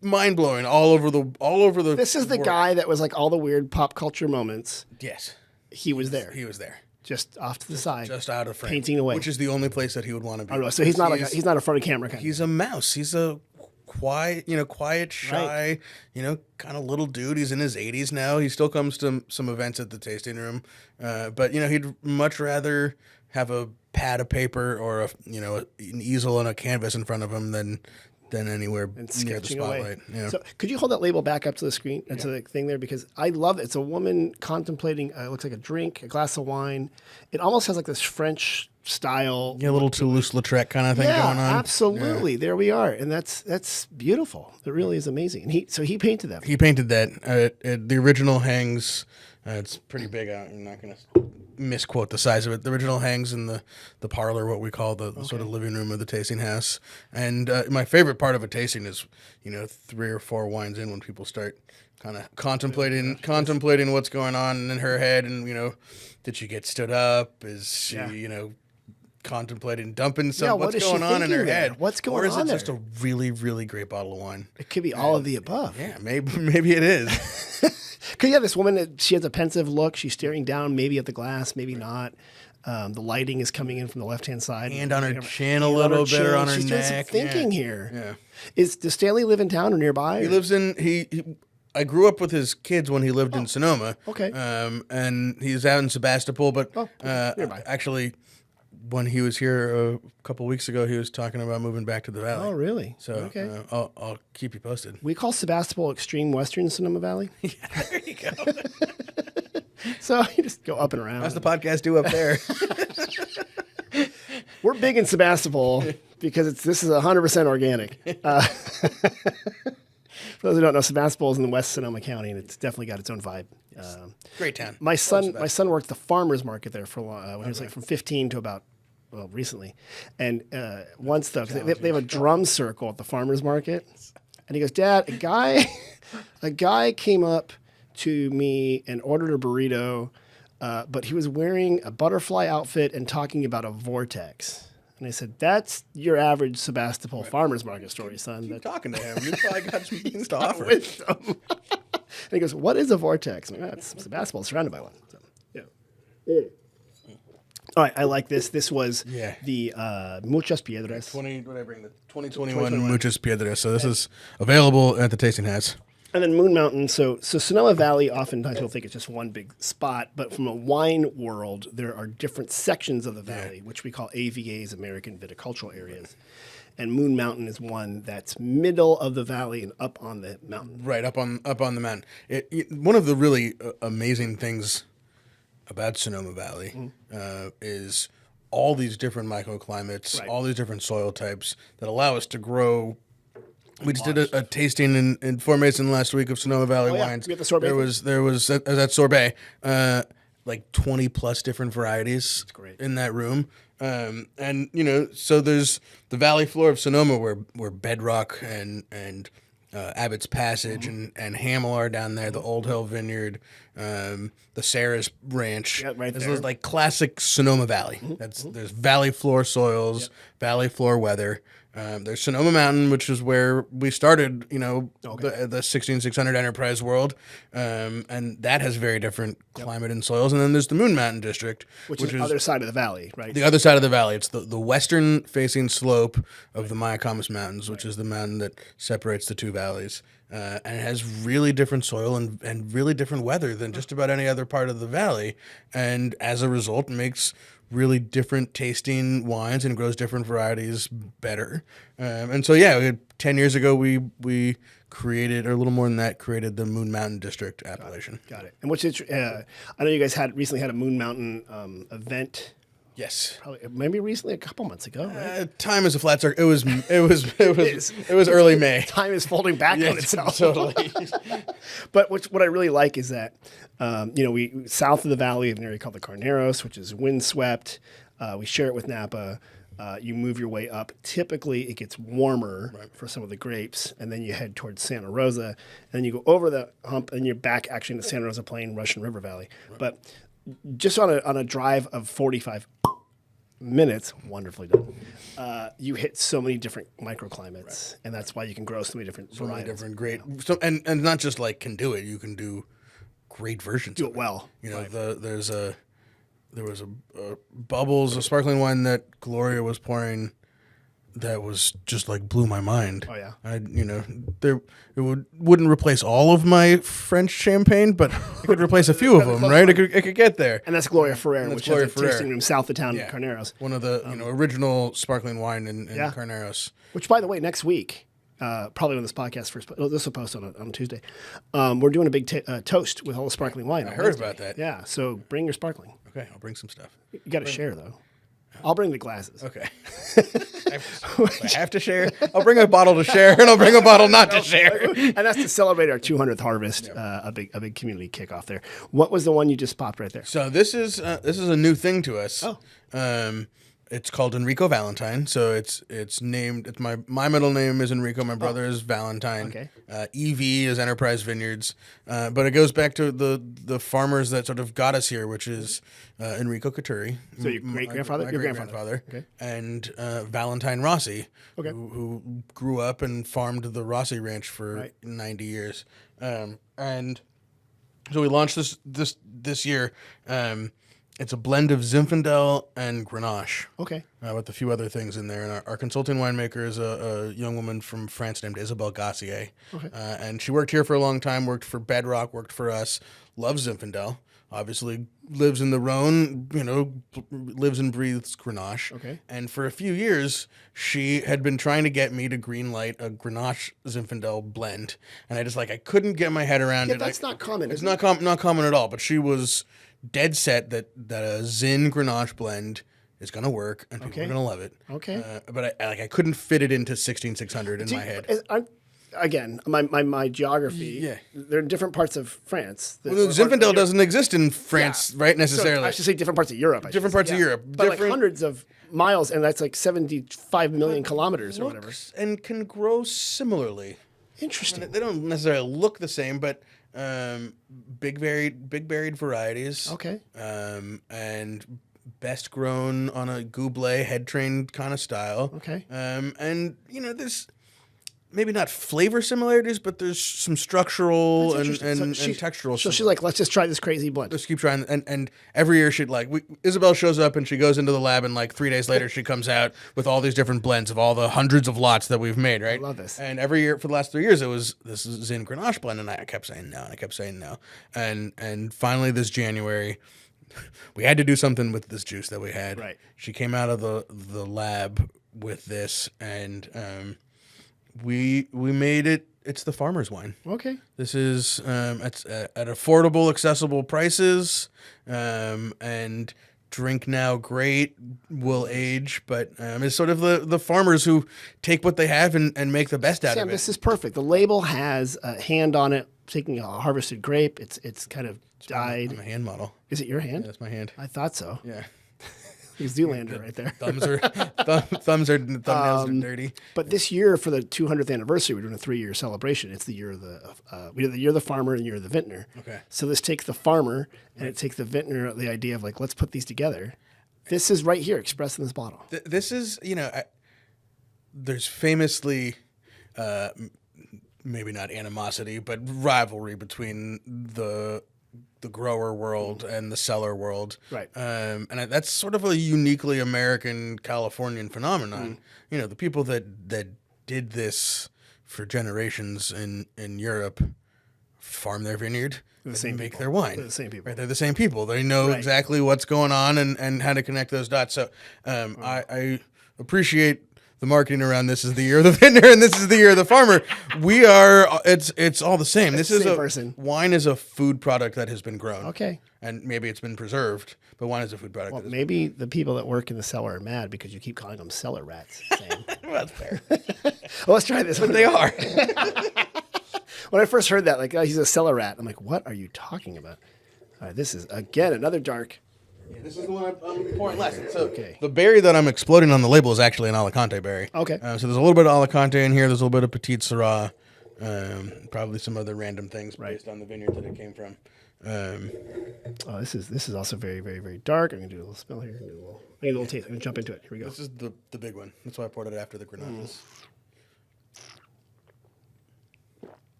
mind blowing all over the This is the world. Guy that was like all the weird pop culture moments. Yes. He was there. He was there. Just off to the side. Just out of frame. Painting away. Which is the only place that he would want to be. Oh, so he's not a front of camera kind. He's a mouse. He's a quiet, shy, kind of little dude. He's in his 80s now. He still comes to some events at the tasting room, but he'd much rather have a pad of paper or an easel and a canvas in front of him than anywhere near the spotlight. Yeah. So could you hold that label back up to the screen and to the thing there, because I love it. It's a woman contemplating. It looks like a drink, a glass of wine. It almost has like this French style. Yeah, a little Toulouse-Lautrec kind of thing going on. Absolutely. Yeah. There we are. And that's beautiful. It really is amazing. And he painted that. He painted that. The original hangs, it's pretty big out. I'm not going to misquote the size of it. The original hangs in the parlor, what we call the sort of living room of the tasting house. And my favorite part of a tasting is, 3 or 4 wines in when people start kind of contemplating what's going on in her head and, did she get stood up? Is she, contemplating dumping some. Yeah, what's going on in her head? What's going on? Or is it there? just a really, really great bottle of wine? It could be all of the above. Yeah, maybe it is. Because yeah, this woman, she has a pensive look. She's staring down, maybe at the glass, maybe not. The lighting is coming in from the left-hand side. Hand on her chin a little bit, or on her She's doing some neck. thinking here. Yeah. Does Stanley live in town or nearby? He lives in I grew up with his kids when he lived in Sonoma. Okay. And he's out in Sebastopol, but nearby. actually, when he was here a couple weeks ago, he was talking about moving back to the valley. Oh, really? So okay. I'll keep you posted. We call Sebastopol extreme western Sonoma Valley. Yeah, there you go. So you just go up and around. How's the podcast do up there? We're big in Sebastopol because this is 100% organic. For those who don't know, Sebastopol is in the West Sonoma County, and it's definitely got its own vibe. Great town. My son worked the farmer's market there for a long, when he was like from 15 to about, well, recently. And once though, 'cause they have a drum circle at the farmer's market, and he goes, "Dad, a guy came up to me and ordered a burrito, but he was wearing a butterfly outfit and talking about a vortex." And I said, "That's your average Sebastopol farmer's market story, son." Keep talking to him. You probably got some things to offer. Wisdom. And he goes, "What is a vortex?" I'm like, "That's Sebastopol surrounded by one." So, yeah. All right, I like this. This was the Muchas Piedras. What did I bring? The 2021 Muchas Piedras. So this is available at the tasting house. And then Moon Mountain. So Sonoma Valley, oftentimes people think it's just one big spot, but from a wine world, there are different sections of the valley, which we call AVAs, American Viticultural Areas. And Moon Mountain is one that's middle of the valley and up on the mountain. Right, up on the mountain. One of the really amazing things about Sonoma Valley is all these different microclimates, all these different soil types that allow us to grow. We just did a tasting in Fort Mason last week of Sonoma Valley wines. We had the sorbet. There was at sorbet like 20 plus different varieties in that room. And so there's the valley floor of Sonoma where Bedrock and Abbott's Passage and Hamel are down there, the Old Hill Vineyard, the Sarah's Ranch. Yeah, right This there. is like classic Sonoma Valley. There's valley floor soils, valley floor weather. There's Sonoma Mountain, which is where we started, the 16600 Enterprise World, and that has very different climate and soils. And then there's the Moon Mountain District, Which is the other side of the valley, right? the other side of the valley. It's the western-facing slope of the Mayacamas Mountains, which is the mountain that separates the two valleys. And it has really different soil and really different weather than just about any other part of the valley. And as a result, makes really different tasting wines and grows different varieties better. And so, 10 years ago, we created, or a little more than that, created the Moon Mountain District appellation. Got it. And I know you guys recently had a Moon Mountain event. Yes. Probably, maybe recently, a couple months ago. Right? Time is a flat circle. It was early May. Time is folding back on itself. Totally. But what I really like is that, we south of the valley have an area called the Carneros, which is windswept. We share it with Napa. You move your way up. Typically, it gets warmer for some of the grapes, and then you head towards Santa Rosa, and then you go over the hump, and you're back actually in the Santa Rosa Plain, Russian River Valley. Right. But just on a drive of 45 minutes, wonderfully done. You hit so many different microclimates, and that's why you can grow so many different So many varietals. different great, and not just like can do it. You can do great versions. Do of it well. There was a Bubbles, a sparkling wine that Gloria was pouring that was just like blew my mind. Oh yeah. Wouldn't replace all of my French champagne, but it could replace a few of them, right? It could get there. And that's Gloria Ferrer, which Gloria has a Ferrer. tasting room south of town in Carneros. One of the original sparkling wine in Carneros. Which, by the way, next week, probably when this podcast first, this will post on Tuesday. We're doing a big toast with all the sparkling wine. I heard about that. Yeah, so bring your sparkling. Okay, I'll bring some stuff. You got to share though. I'll bring the glasses. Okay. I have to share. I'll bring a bottle to share, and I'll bring a bottle not to share. And that's to celebrate our 200th harvest. A big community kickoff there. What was the one you just popped right there? So this is a new thing to us. Oh. It's called Enrico Valentine. So it's named. It's my middle name is Enrico. My brother is Valentine. Okay. EV is Enterprise Vineyards. But it goes back to the farmers that sort of got us here, which is Enrico Coturri. So your great-grandfather? My Your great-grandfather. Okay. And Valentine Rossi, Okay. who grew up and farmed the Rossi Ranch for Right. 90 years. And so we launched this year. It's a blend of Zinfandel and Grenache. Okay. With a few other things in there. And our consulting winemaker is a young woman from France named Isabelle Gossier. Okay. And she worked here for a long time, worked for Bedrock, worked for us, loves Zinfandel, obviously lives in the Rhone, lives and breathes Grenache. Okay. And for a few years, she had been trying to get me to greenlight a Grenache Zinfandel blend. And I couldn't get my head around it. That's not common. It's not common at all, but she was dead set that a Zin Grenache blend is going to work and people are going to love it. Okay. But I couldn't fit it into 16600 in my head. Again, my geography. Yeah. They're in different parts of France. Well, Zinfandel doesn't exist in France, right? Necessarily. So I should say different parts of Europe. Different parts of Europe. But like hundreds of miles, and that's like 75 million kilometers or whatever. And can grow similarly. Interesting. They don't necessarily look the same, but big buried varieties. Okay. And best grown on a goublé head trained kind of style. Okay. And there's maybe not flavor similarities, but there's some structural and textural. So she's like, let's just try this crazy blend. Let's keep trying. And every year Isabelle shows up and she goes into the lab, and like 3 days later she comes out with all these different blends of all the hundreds of lots that we've made, right? I love this. And every year for the last 3 years this is Zin Grenache blend, and I kept saying no, and I kept saying no. And finally this January we had to do something with this juice that we had. Right. She came out of the lab with this, and we made it. It's the farmer's wine. Okay. This is it's at affordable, accessible prices, and drink now great, will age, but it's sort of the farmers who take what they have and make the best out Sam, of it. this is perfect. The label has a hand on it, taking a harvested grape. It's kind of dyed. I'm a hand model. Is it your hand? Yeah, that's my hand. I thought so. Yeah. He's Zoolander right there. Thumbnails are dirty. But this year, for the 200th anniversary, we're doing a 3-year celebration. It's the year of we do the year of the farmer and the year of the vintner. Okay. So this takes the farmer and it takes the vintner. The idea of like, let's put these together. This is right here, expressed in this bottle. This is there's famously. Maybe not animosity, but rivalry between the grower world and the cellar world. Right. And that's sort of a uniquely American Californian phenomenon. The people that did this for generations in Europe farm their vineyard and make their wine. They're the same people. Right, they're the same people. They know exactly what's going on and how to connect those dots. So I appreciate the marketing around this is the year of the vintner and this is the year of the farmer. It's all the same. Wine is a food product that has been grown. Okay. And maybe it's been preserved, but wine is a food product. Well, maybe the people that work in the cellar are mad because you keep calling them cellar rats. Sam. Well, that's fair. Well, let's try this. But they are. When I first heard that, like, oh, he's a cellar rat, I'm like, what are you talking about? All right, this is, again, another dark. Yeah, this is the one I'm pouring less. So the berry that I'm exploding on the label is actually an Alicante berry. Okay. So there's a little bit of Alicante in here. There's a little bit of Petite Syrah. Probably some other random things based on the vineyard that it came from. Oh, this is also very, very, very dark. I'm gonna do a little smell here. I need a little taste. I'm gonna jump into it. Here we go. This is the big one. That's why I poured it after the Grenaches.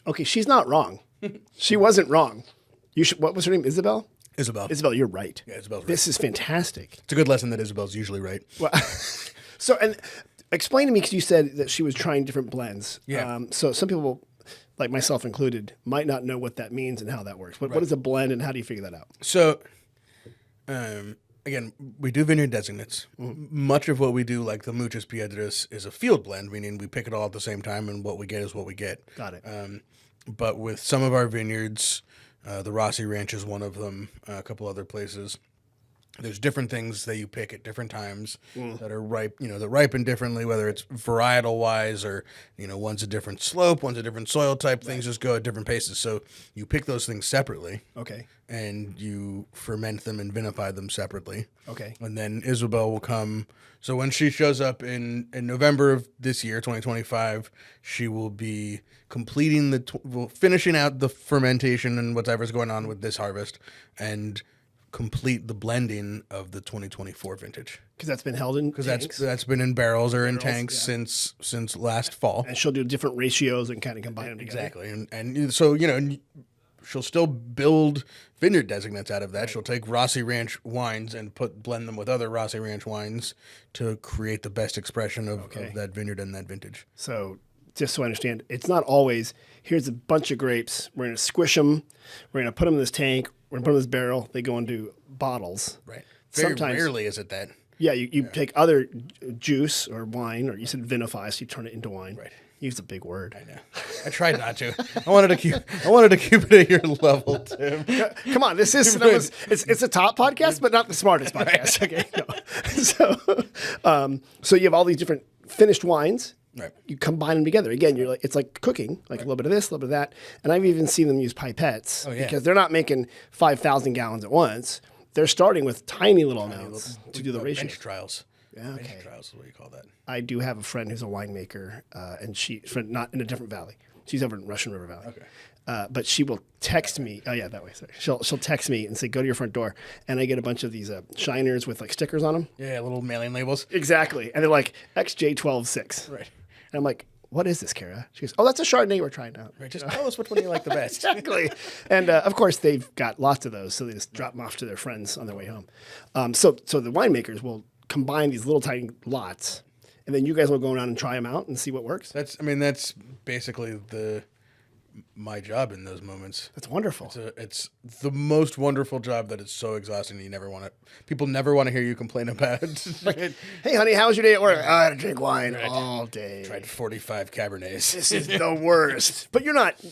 Okay, she's not wrong. She wasn't wrong. What was her name? Isabelle? Isabelle. Isabelle, you're right. Yeah, Isabelle's right. This is fantastic. It's a good lesson that Isabelle's usually right. Well, so, and explain to me, because you said that she was trying different blends. Yeah. So some people, like myself included, might not know what that means and how that works. What is a blend and how do you figure that out? So, again, we do vineyard designates. Much of what we do, like the Muchas Piedras, is a field blend, meaning we pick it all at the same time and what we get is what we get. Got it. But with some of our vineyards, the Rossi Ranch is one of them, a couple other places. There's different things that you pick at different times that are ripe, that ripen differently, whether it's varietal wise or, one's a different slope, one's a different soil type. Things just go at different paces. So you pick those things separately. Okay. And you ferment them and vinify them separately. Okay. And then Isabelle will come. So when she shows up in November of this year, 2025, she will be completing finishing out the fermentation and whatever's going on with this harvest and complete the blending of the 2024 vintage. Because that's been held in tanks. That's been in barrels or in tanks since last fall. And she'll do different ratios and kind of combine them together. Exactly. And so, she'll still build vineyard designates out of that. Right. She'll take Rossi Ranch wines and blend them with other Rossi Ranch wines to create the best expression of that vineyard and that vintage. So just so I understand, it's not always, here's a bunch of grapes, we're going to squish them, we're going to put them in this tank, we're going to put them in this barrel, they go into bottles. Right. Very Sometimes, rarely is it that. Yeah, you take other juice or wine, or you said vinify, so you turn it into wine. Right. Use a big word. I know. I tried not to. I wanted to keep it at your level, Tim. Come on, this is it's a top podcast, but not the smartest podcast. Okay. No. So you have all these different finished wines. Right. You combine them together. Again, it's like cooking, like a little bit of this, a little bit of that. And I've even seen them use pipettes because they're not making 5,000 gallons at once. They're starting with tiny little amounts to do the ratio. Bench trials. Yeah, okay. Bench trials is what you call that. I do have a friend who's a winemaker, and not in a different valley. She's over in Russian River Valley. Okay. But she will text me. Oh yeah, that way. Sorry. She'll text me and say, "Go to your front door," and I get a bunch of these shiners with like stickers on them. Yeah, little mailing labels. Exactly, and they're like XJ126. Right. And I'm like, "What is this, Kara?" She goes, "Oh, that's a Chardonnay we're trying out." Right. Just tell us which one you like the best. Exactly. And of course, they've got lots of those, so they just drop them off to their friends on their way home. So the winemakers will combine these little tiny lots, and then you guys will go around and try them out and see what works. That's basically my job in those moments. That's wonderful. It's the most wonderful job that it's so exhausting. People never want to hear you complain about it. Like, hey, honey, how was your day at work? I had to drink wine all day. Tried 45 Cabernets. This is the worst. But you're not,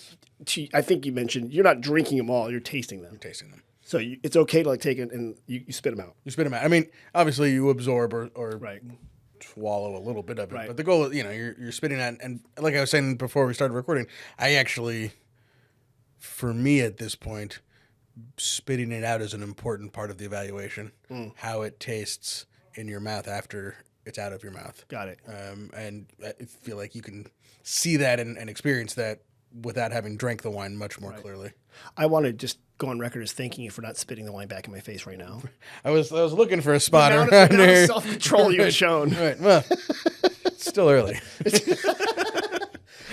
I think you mentioned, you're not drinking them all. You're tasting them. So it's okay to take it and you spit them out. You spit them out. I mean, obviously you absorb or swallow a little bit of it. Right. But the goal is, you're spitting out. And like I was saying before we started recording, I actually, for me at this point, spitting it out is an important part of the evaluation. How it tastes in your mouth after it's out of your mouth. Got it. And I feel like you can see that and experience that without having drank the wine much more clearly. I want to just go on record as thanking you for not spitting the wine back in my face right now. I was looking for a spot around there. there. Self-control you had shown. Right. Well, it's still early.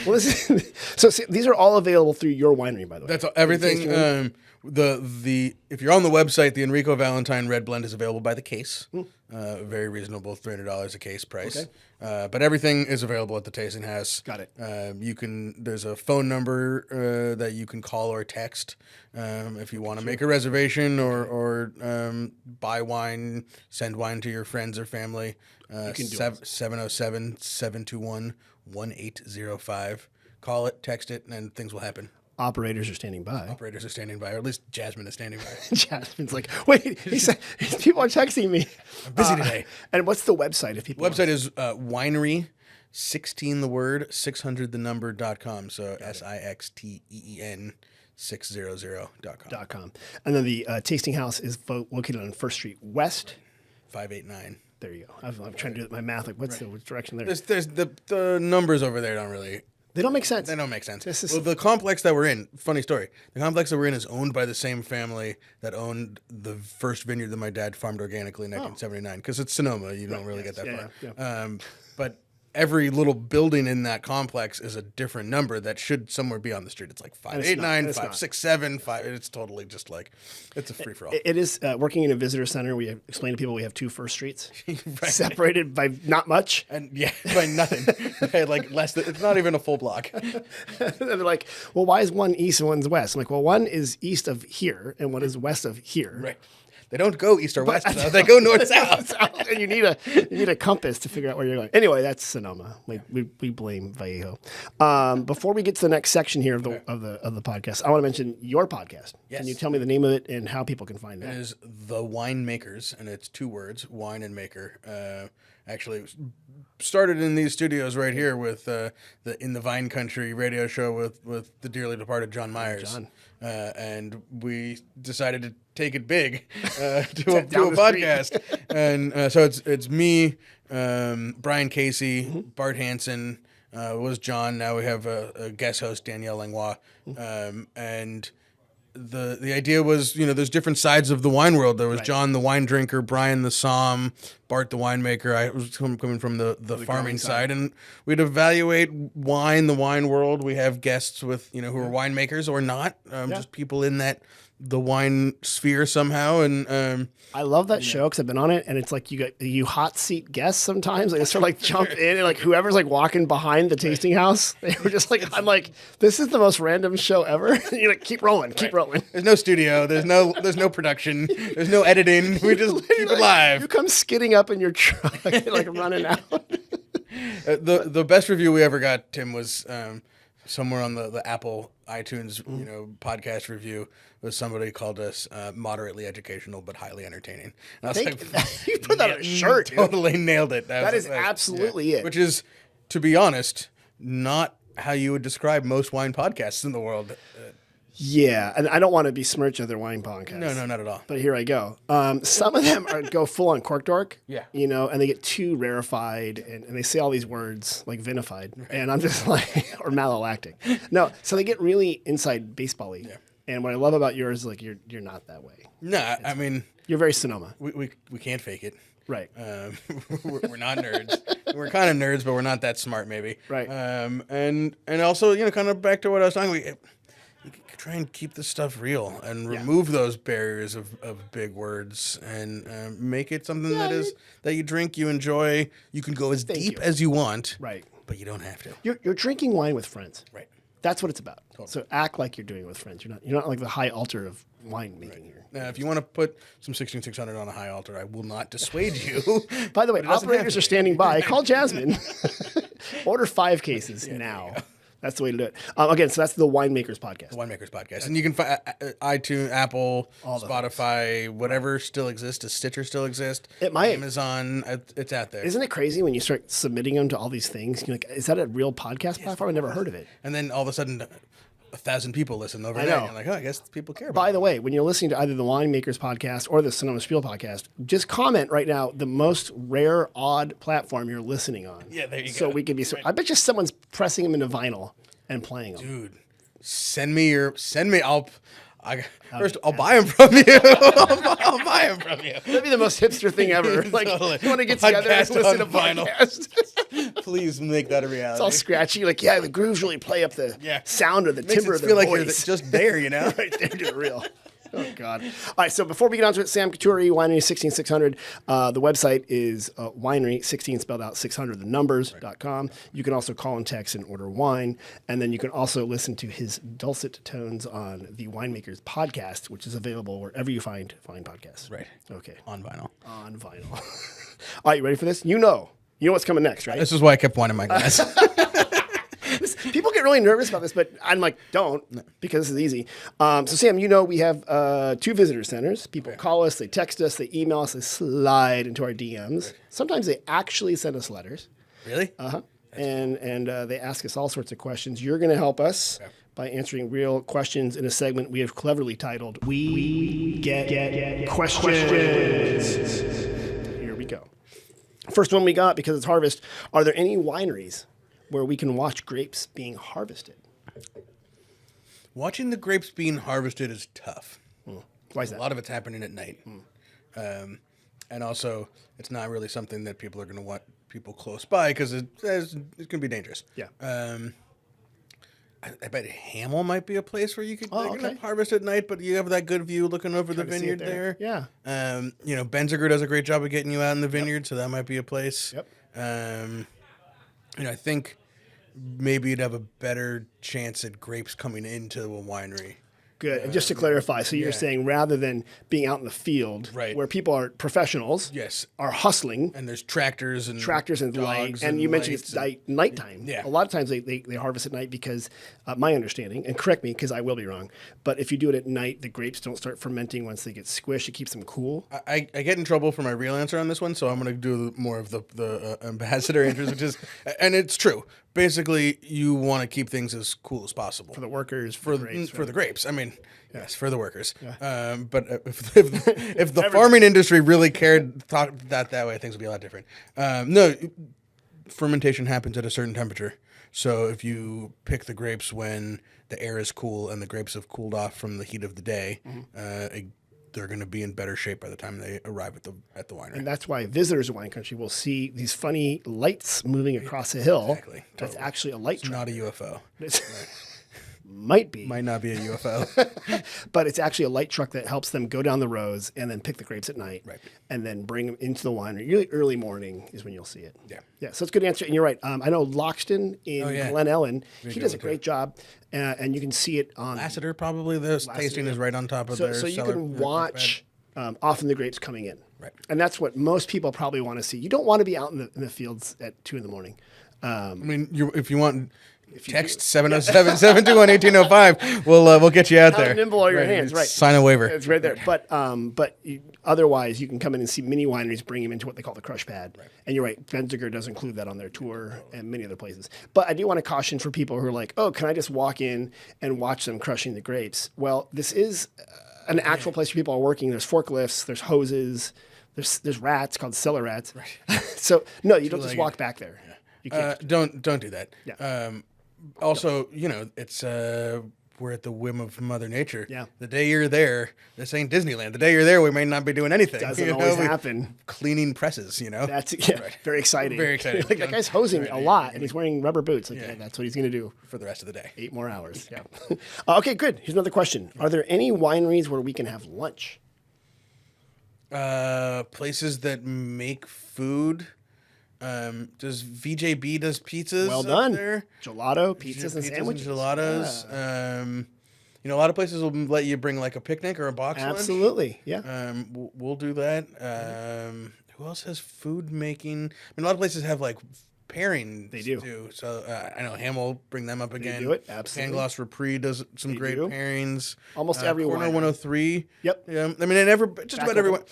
Well, these are all available through your winery, by the way. That's everything. If you're on the website, the Enrico Valentine Red Blend is available by the case. Very reasonable, $300 a case price. Okay. But everything is available at the tasting house. Got it. There's a phone number that you can call or text if you want to make a reservation or buy wine, send wine to your friends or family. 707-721-1805. Call it, text it, and things will happen. Operators are standing by. Or at least Jasmine is standing by. Jasmine's like, wait, he said, people are texting me. I'm busy today. And what's the website if people website is Winery 16 the word 600 the number.com. So SIXTEEN 600.com. And then the tasting house is located on First Street West. 589. There you go. I'm trying to do my math. Like, what's the direction there? There's the numbers over there don't really. They don't make sense. They don't make sense. Well, the complex that we're in, funny story, the complex that we're in is owned by the same family that owned the first vineyard that my dad farmed organically in 1979. Because it's Sonoma. You don't really get that far. Yeah. But every little building in that complex is a different number that should somewhere be on the street. It's like 589, 567, 5. It's totally just like, it's a free-for-all. It is working in a visitor center. We have explained to people we have two first streets separated by not much. And by nothing. Like less than, it's not even a full block. And they're like, well, why is one east and one's west? I'm like, well, one is east of here and one is west of here. Right. they don't go east or west. They go north south. And you need a compass to figure out where you're going. Anyway, that's Sonoma. We blame Vallejo. Before we get to the next section here of the podcast, I want to mention your podcast. Yes. Can you tell me the name of it and how people can find that? It is The Winemakers, and it's 2 words, wine and maker. Actually, it started in these studios right here with the In the Vine Country radio show with the dearly departed John Myers. John. And we decided to take it big to a podcast. And so it's me, Brian Casey, Bart Hansen, was John. Now we have a guest host, Danielle Langlois. And the idea was, there's different sides of the wine world. There was John, the wine drinker, Brian, the somm, Bart, the winemaker. I was coming from the farming side, and we'd evaluate wine, the wine world. We have guests with, who are winemakers or not, just people in the wine sphere somehow. And I love that show because I've been on it, and it's like you hot seat guests sometimes. Like, sort of like jump in, and like whoever's like walking behind the tasting house, they were just like, I'm like, this is the most random show ever. You're like, keep rolling. There's no studio. There's no production. There's no editing. We just keep it live. You come skidding up in your truck, like running out. The best review we ever got, Tim, was somewhere on the Apple iTunes podcast review. Was somebody called us moderately educational but highly entertaining. And I was like, you put that on a shirt. Totally nailed it. That is absolutely it. Which is, to be honest, not how you would describe most wine podcasts in the world. Yeah, and I don't want to besmirch other wine podcasts. No, not at all. But here I go. Some of them go full on cork dork. Yeah. And they get too rarefied, and they say all these words like vinified, and I'm just like, or malolactic. No, so they get really inside baseball-y. Yeah. And what I love about yours is like you're not that way. No, I mean you're very Sonoma. We can't fake it. Right. We're not nerds. We're kind of nerds, but we're not that smart, maybe. Right. And also, kind of back to what I was talking about. You try and keep this stuff real and remove those barriers of big words and make it something that you drink, you enjoy. You can go as deep as you want. Right. But you don't have to. You're drinking wine with friends. Right. That's what it's about. Totally. So act like you're doing it with friends. You're not like the high altar of wine making here. Now, if you want to put some 16600 on a high altar, I will not dissuade you. By the way, operators are standing by. Call Jasmine. Order 5 cases now. That's the way to do it. Again, so that's the Winemakers Podcast. The Winemakers Podcast. And you can find iTunes, Apple, Spotify, whatever still exists. Does Stitcher still exist? It might. Amazon, it's out there. Isn't it crazy when you start submitting them to all these things? You're like, is that a real podcast platform? I never heard of it. And then all of a sudden, 1,000 people listen overnight. You're like, I guess people care about it. By the way, when you're listening to either the Winemakers Podcast or the Sonoma Spiel Podcast, just comment right now the most rare, odd platform you're listening on. Yeah, there you go. So we can be. I bet you someone's pressing them into vinyl and playing them. Dude, send me. First, I'll buy them from you. I'll buy them from you. That'd be the most hipster thing ever. Like, Totally. you want to get together and listen to vinyl. podcast. Please make that a reality. It's all scratchy. Like, the grooves really play up the sound or the Makes timbre it of the feel voice. like you're just there, Right there, do it real. Oh, God. All right, so before we get on to it, Sam Coturri, Winery 16600. The website is Winery 16 spelled out 600, the numbers.com. You can also call and text and order wine. And then you can also listen to his dulcet tones on the Winemakers Podcast, which is available wherever you find fine podcasts. Right. Okay. On vinyl. All right, you ready for this? You know what's coming next, right? This is why I kept wine in my glass. People get really nervous about this, but I'm like, don't, because this is easy. So, Sam, we have 2 visitor centers. People call us, they text us, they email us, they slide into our DMs. Sometimes they actually send us letters. Really? Uh-huh. And they ask us all sorts of questions. You're going to help us by answering real questions in a segment we have cleverly titled, We Get Questions. Here we go. First one we got, because it's harvest, are there any wineries where we can watch grapes being harvested? Watching the grapes being harvested is tough. Why is that? A lot of it's happening at night. And also, it's not really something that people are going to want people close by because it's going to be dangerous. Yeah. I bet Hamel might be a place where you could harvest at night, but you have that good view looking over the vineyard there. Yeah. Benziger does a great job of getting you out in the vineyard, so that might be a place. Yep. I think maybe you'd have a better chance at grapes coming into a winery Good. And just to clarify, so you're saying rather than being out in the field, Right. where people are professionals, Yes. are hustling, And there's tractors and light, dogs and you mentioned lights it's nighttime. Yeah. A lot of times they harvest at night because, my understanding, and correct me because I will be wrong, but if you do it at night, the grapes don't start fermenting once they get squished. It keeps them cool. I get in trouble for my real answer on this one, so I'm going to do more of the ambassador answers, which is, and it's true. Basically, you want to keep things as cool as possible For the workers, for grapes, the grapes. I mean, yes, for the workers. Yeah. But if the farming industry really thought that way, things would be a lot different. No, fermentation happens at a certain temperature. So if you pick the grapes when the air is cool and the grapes have cooled off from the heat of the day, they're going to be in better shape by the time they arrive at the winery. And that's why visitors to wine country will see these funny lights moving across a hill. Exactly. That's Totally. actually a light It's truck. not a UFO. Might be. Might not be a UFO. But it's actually a light truck that helps them go down the rows and then pick the grapes at night. Right. And then bring them into the winery. Really early morning is when you'll see it. Yeah. Yeah, so it's a good answer. And you're right. I know Loxton in Glen Ellen, he good does a one, too. great job. And you can see it on... Lassiter, probably. The tasting is right on top of their So you cellar. can watch often the grapes coming in. Right. And that's what most people probably want to see. You don't want to be out in the fields at 2 in the morning. I mean, if you want... Text 707-721-1805. We'll get you out there. How nimble are your hands, right? Sign a waiver. It's right there. But otherwise, you can come in and see many wineries bring them into what they call the crush pad. Right. And you're right, Benziger does include that on their tour and many other places. But I do want to caution for people who are like, oh, can I just walk in and watch them crushing the grapes? Well, this is an actual place where people are working. There's forklifts, there's hoses, there's rats called cellar rats. Right. So no, you don't just walk back there. Yeah. You can't. Don't do that. Yeah. Also, it's we're at the whim of Mother Nature. Yeah. The day you're there, this ain't Disneyland. The day you're there, we may not be doing anything. Doesn't always happen. Cleaning presses, That's very exciting. Very exciting. Like that guy's hosing a lot, and he's wearing rubber boots. Like that's what he's going to do for the rest of the day. 8 more hours. Yeah. Okay, good. Here's another question: are there any wineries where we can have lunch? Places that make food. Does VJB does pizzas? Well done. Up there? Gelato, pizzas, and sandwiches. And gelatos. Yeah. A lot of places will let you bring like a picnic or a box lunch. Absolutely. Yeah. We'll do that. Who else has food making? I mean, a lot of places have like pairing. They do. Too. So I know Ham will bring them up again. They do it. Absolutely. Pangloss Repris does some great pairings. Almost every Corner winery. 103. Yep. Yeah. I mean, and just about everyone.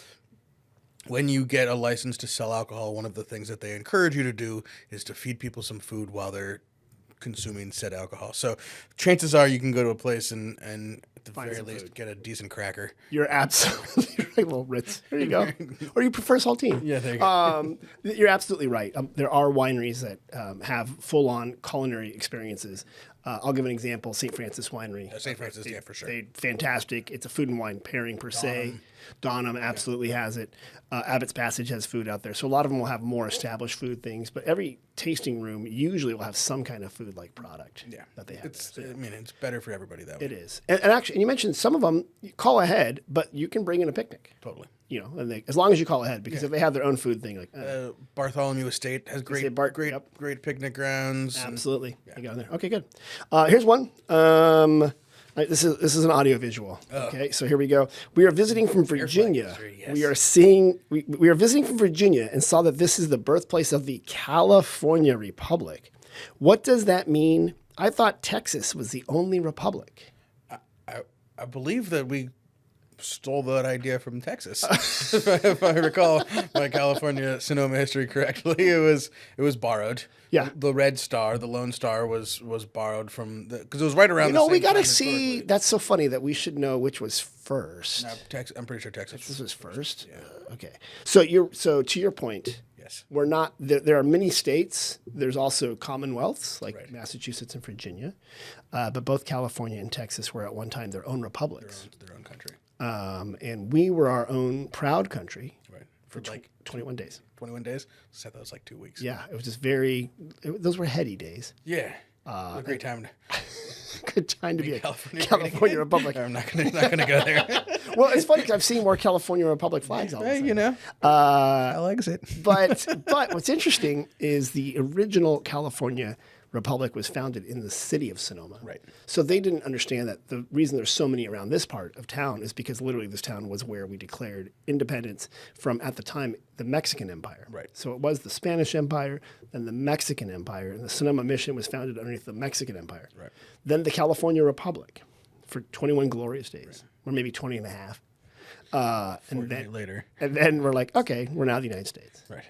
When you get a license to sell alcohol, one of the things that they encourage you to do is to feed people some food while they're consuming said alcohol. So chances are you can go to a place and at the very least get a decent cracker. You're absolutely right. Well, Ritz, there you go. Or you prefer saltine. Yeah, there you go. You're absolutely right. There are wineries that have full-on culinary experiences. I'll give an example, St. Francis Winery. St. Francis, yeah, for sure. They're fantastic. It's a food and wine pairing per se. Donham absolutely has it. Abbott's Passage has food out there. So a lot of them will have more established food things, but every tasting room usually will have some kind of food-like product that they have. It's better for everybody that way. It is. And actually, and you mentioned some of them, you call ahead, but you can bring in a picnic. Totally. And as long as you call ahead, because if they have their own food thing, like Bartholomew Estate has great picnic grounds. Absolutely, you got in there. Okay, good. Here's one. This is an audio visual. Okay, so here we go. We are visiting from Virginia. We are visiting from Virginia and saw that this is the birthplace of the California Republic. What does that mean? I thought Texas was the only republic. I believe that we stole that idea from Texas, if I recall my California Sonoma history correctly. It was borrowed. Yeah, the red star, the Lone Star, was borrowed from because it was right around. We got to see. That's so funny that we should know which was first. No, I'm pretty sure Texas was first. Yeah. Okay, so to your point. Yes. We're not. There are many states. There's also commonwealths like Massachusetts and Virginia, but both California and Texas were at one time their own republics. Their own country. And we were our own proud country for like 21 days. 21 days? I said that was like 2 weeks. Yeah, it was just those were heady days. Yeah. A great time. Good time to be a California Republic. I'm not gonna go there. Well, it's funny because I've seen more California Republic flags all the time. I likes it. but what's interesting is the original California republic was founded in the city of Sonoma. Right. So they didn't understand that the reason there's so many around this part of town is because literally this town was where we declared independence from, at the time, the Mexican Empire. Right. So it was the Spanish Empire, then the Mexican Empire, and the Sonoma Mission was founded underneath the Mexican Empire. Right. Then the California Republic for 21 glorious days, or maybe 20 and a half. And then later. And then we're like, okay, we're now the United States. Right.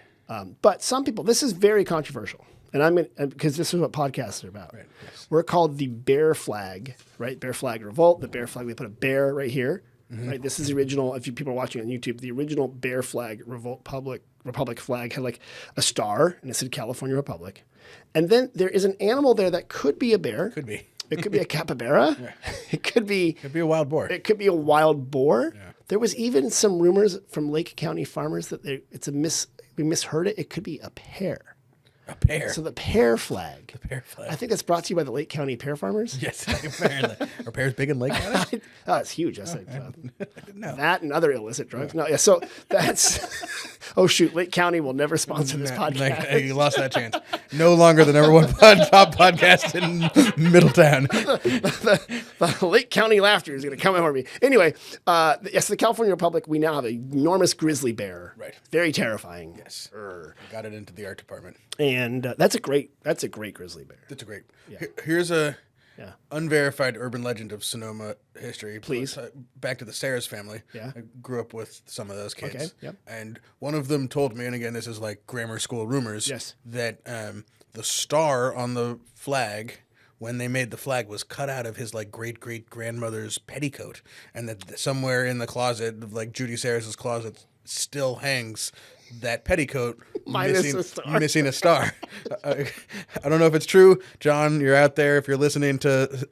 But some people, this is very controversial. And I'm going to, because this is what podcasts are about. Right. Yes. We're called the Bear Flag, right? Bear Flag Revolt, the Bear Flag. We put a bear right here, right? This is the original, if you people are watching on YouTube, the original Bear Flag Revolt Republic flag had like a star and it said California Republic. And then there is an animal there that could be a bear. Could be. It could be a capybara. Yeah. It could be a wild boar. It could be a wild boar. Yeah. There was even some rumors from Lake County farmers that we misheard it. It could be a pear. A pear. So the pear flag. The pear flag. I think that's brought to you by the Lake County pear farmers. Yes, apparently. Are pears big in Lake County? Oh, it's huge. That's like, I didn't know. that and other illicit drugs. No, yeah. So that's. Oh shoot! Lake County will never sponsor this podcast. You lost that chance. No longer the number one top podcast in Middletown. The Lake County laughter is going to come over me. Anyway, yes, the California Republic. We now have an enormous grizzly bear. Right. Very terrifying. Yes. Got it into the art department. And that's a great grizzly bear. That's a great. Yeah. Here's a Yeah. unverified urban legend of Sonoma history. Please. Back to the Sayers family. Yeah. I grew up with some of those kids. Okay, yep. And one of them told me, and again, this is like grammar school rumors, Yes. that the star on the flag, when they made the flag, was cut out of his like great grandmother's petticoat, and that somewhere in the closet, like Judy Sayers' closet, still hangs that petticoat missing a star. I don't know if it's true. John, you're out there. If you're listening to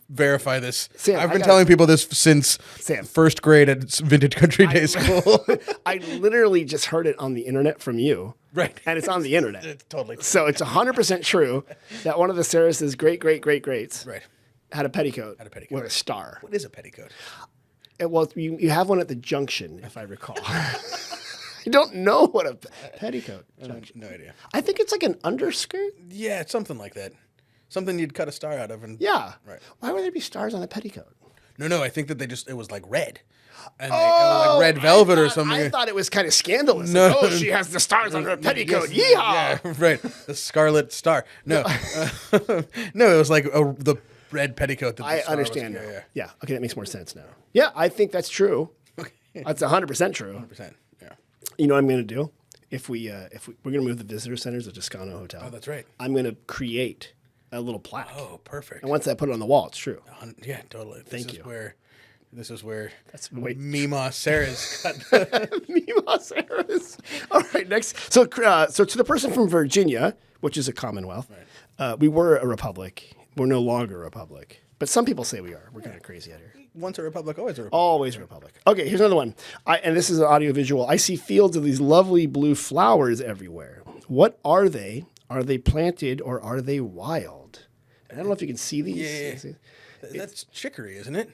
verify this. Sam, I've been telling people this since first grade at Vintage Country Day School. I literally just heard it on the internet from you. Right. And it's on the internet. It's totally true. So it's 100% true that one of the Sarah's great-greats Right. had a petticoat, with a star. What is a petticoat? Well, you have one at the junction, if I recall. I don't know what a petticoat junction. No idea. I think it's like an underskirt. Yeah, it's something like that. Something you'd cut a star out of. And Yeah. Right. Why would there be stars on a petticoat? No, I think that it was like red. And like red velvet or something. I thought it was kind of scandalous. No. Like, oh, she has the stars on her petticoat. Yeehaw! Yeah, right. The scarlet star. No. No, it was like the red petticoat. That the I star understand was, now. Yeah. Okay, that makes more sense now. Yeah, I think that's true. That's 100% true. 100%. Yeah. You know what I'm going to do? If we're going to move the visitor centers at Toscano Hotel. Oh, that's right. I'm going to create a little plaque. Oh, perfect. And once I put it on the wall, it's true. Yeah, totally. Thank you. This is where wait. Mima Sarah's cut. Mima Sarah's. All right, next. So to the person from Virginia, which is a commonwealth, we were a republic. We're no longer a republic. But some people say we are. We're kind of crazy out here. Once a republic, always a republic. Always a republic. Okay, here's another one. And this is an audio visual. I see fields of these lovely blue flowers everywhere. What are they? Are they planted or are they wild? And I don't know if you can see these. Yeah. That's chicory, isn't it?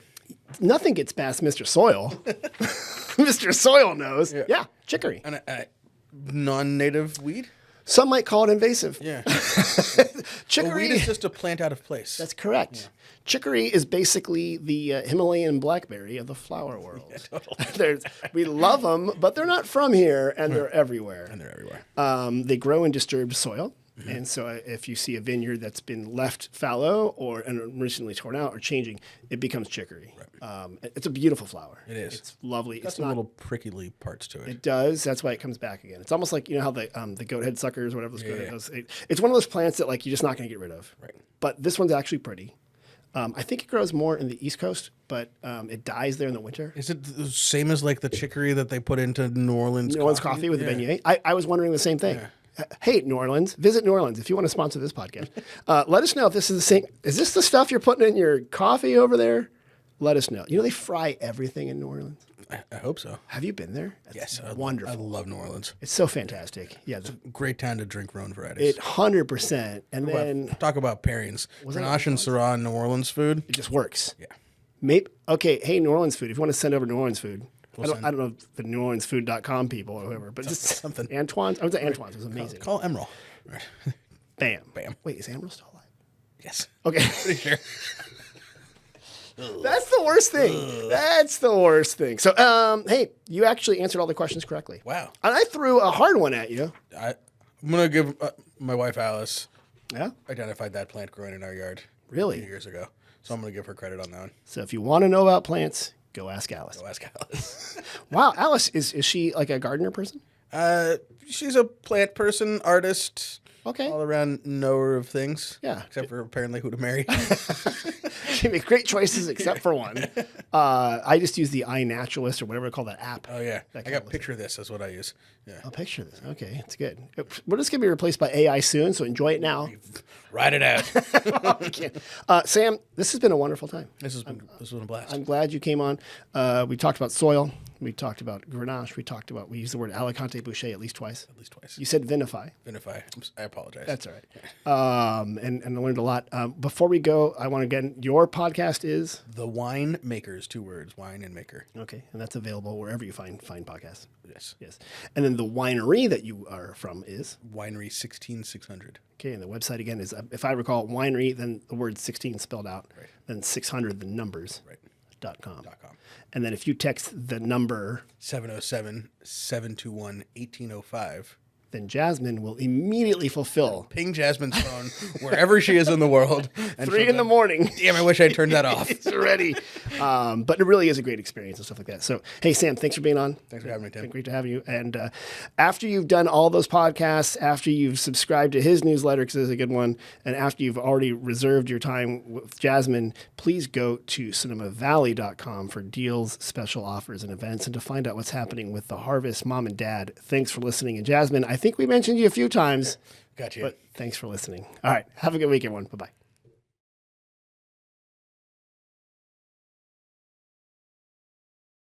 Nothing gets past Mr. Soil. Mr. Soil knows. Yeah, chicory. And a non-native weed? Some might call it invasive. Yeah. Chicory A weed is just a plant out of place. That's correct. Yeah. Chicory is basically the Himalayan blackberry of the flower world. Yeah, totally. We love them, but they're not from here, and they're everywhere. They grow in disturbed soil. Mm-hmm. And so if you see a vineyard that's been left fallow and recently torn out or changing, it becomes chicory. Right. It's a beautiful flower. It is. It's lovely. It's got little prickly parts to it. It does. That's why it comes back again. It's almost like, you know how the goat head suckers, whatever those goat head, it's one of those plants that like you're just not going to get rid of. Right. But this one's actually pretty. I think it grows more in the East Coast, but it dies there in the winter. Is it the same as like the chicory that they put into New Orleans coffee with the beignet? I was wondering the same thing. Yeah. Hey, New Orleans, visit New Orleans if you want to sponsor this podcast. Let us know if this is the same. Is this the stuff you're putting in your coffee over there? Let us know. You know they fry everything in New Orleans. I hope so. Have you been there? Yes, wonderful. I love New Orleans. It's so fantastic. Yeah, it's a great time to drink Rhone varieties. 100%. And then talk about pairings. Grenache and Syrah and New Orleans food. It just works. Yeah. Maybe hey, New Orleans food. If you want to send over New Orleans food. I don't know the NewOrleansFood.com people or whoever, but just something. Antoine's. I was at Antoine's. It was amazing. Call Emerald. Right. Bam. Wait, is Emerald still alive? Yes. Okay. Pretty sure. That's the worst thing. That's the worst thing. So, hey, you actually answered all the questions correctly. Wow. And I threw a hard one at you. I'm going to give my wife, Alice, Yeah? identified that plant growing in our yard Really? a few years ago. So I'm going to give her credit on that one. So if you want to know about plants, go ask Alice. Go ask Alice. Wow, Alice, is she like a gardener person? She's a plant person, artist, Okay. all around knower of things. Yeah. Except for apparently who to marry. She makes great choices except for one. I just use the iNaturalist or whatever they call that app. Oh, yeah. That I got picture this. That's what I use. Yeah. I'll picture this. Okay, it's good. We're just going to be replaced by AI soon, so enjoy it now. Ride it out. We can't. Sam, this has been a wonderful time. This has been a blast. I'm glad you came on. We talked about soil. We talked about Grenache. We used the word Alicante Boucher at least twice. At least twice. You said vinify. Vinify. I apologize. That's all right. And I learned a lot. Before we go, I want to get your podcast is The Wine Makers, 2 words, wine and maker. okay, and that's available wherever you find podcasts. Yes. Yes, and then the winery that you are from is Winery 16600. okay, and the website again is if I recall winery, then the word 16 spelled out, Right. then 600 the numbers Right. .com. .com. And then if you text the number 707-721-1805. then Jasmine will immediately fulfill. Ping Jasmine's phone wherever she is in the world. And 3 in the morning. Damn, I wish I'd turned that off. It's ready. But it really is a great experience and stuff like that. So, hey, Sam, thanks for being on. Thanks for having me, Tim. Been great to have you. And after you've done all those podcasts, after you've subscribed to his newsletter, because it's a good one, and after you've already reserved your time with Jasmine, please go to sonomavalley.com for deals, special offers, and events, and to find out what's happening with the Harvest Mom and Dad. Thanks for listening. And Jasmine, I think we mentioned you a few times, Got you. but thanks for listening. All right. Have a good week, everyone. Bye-bye.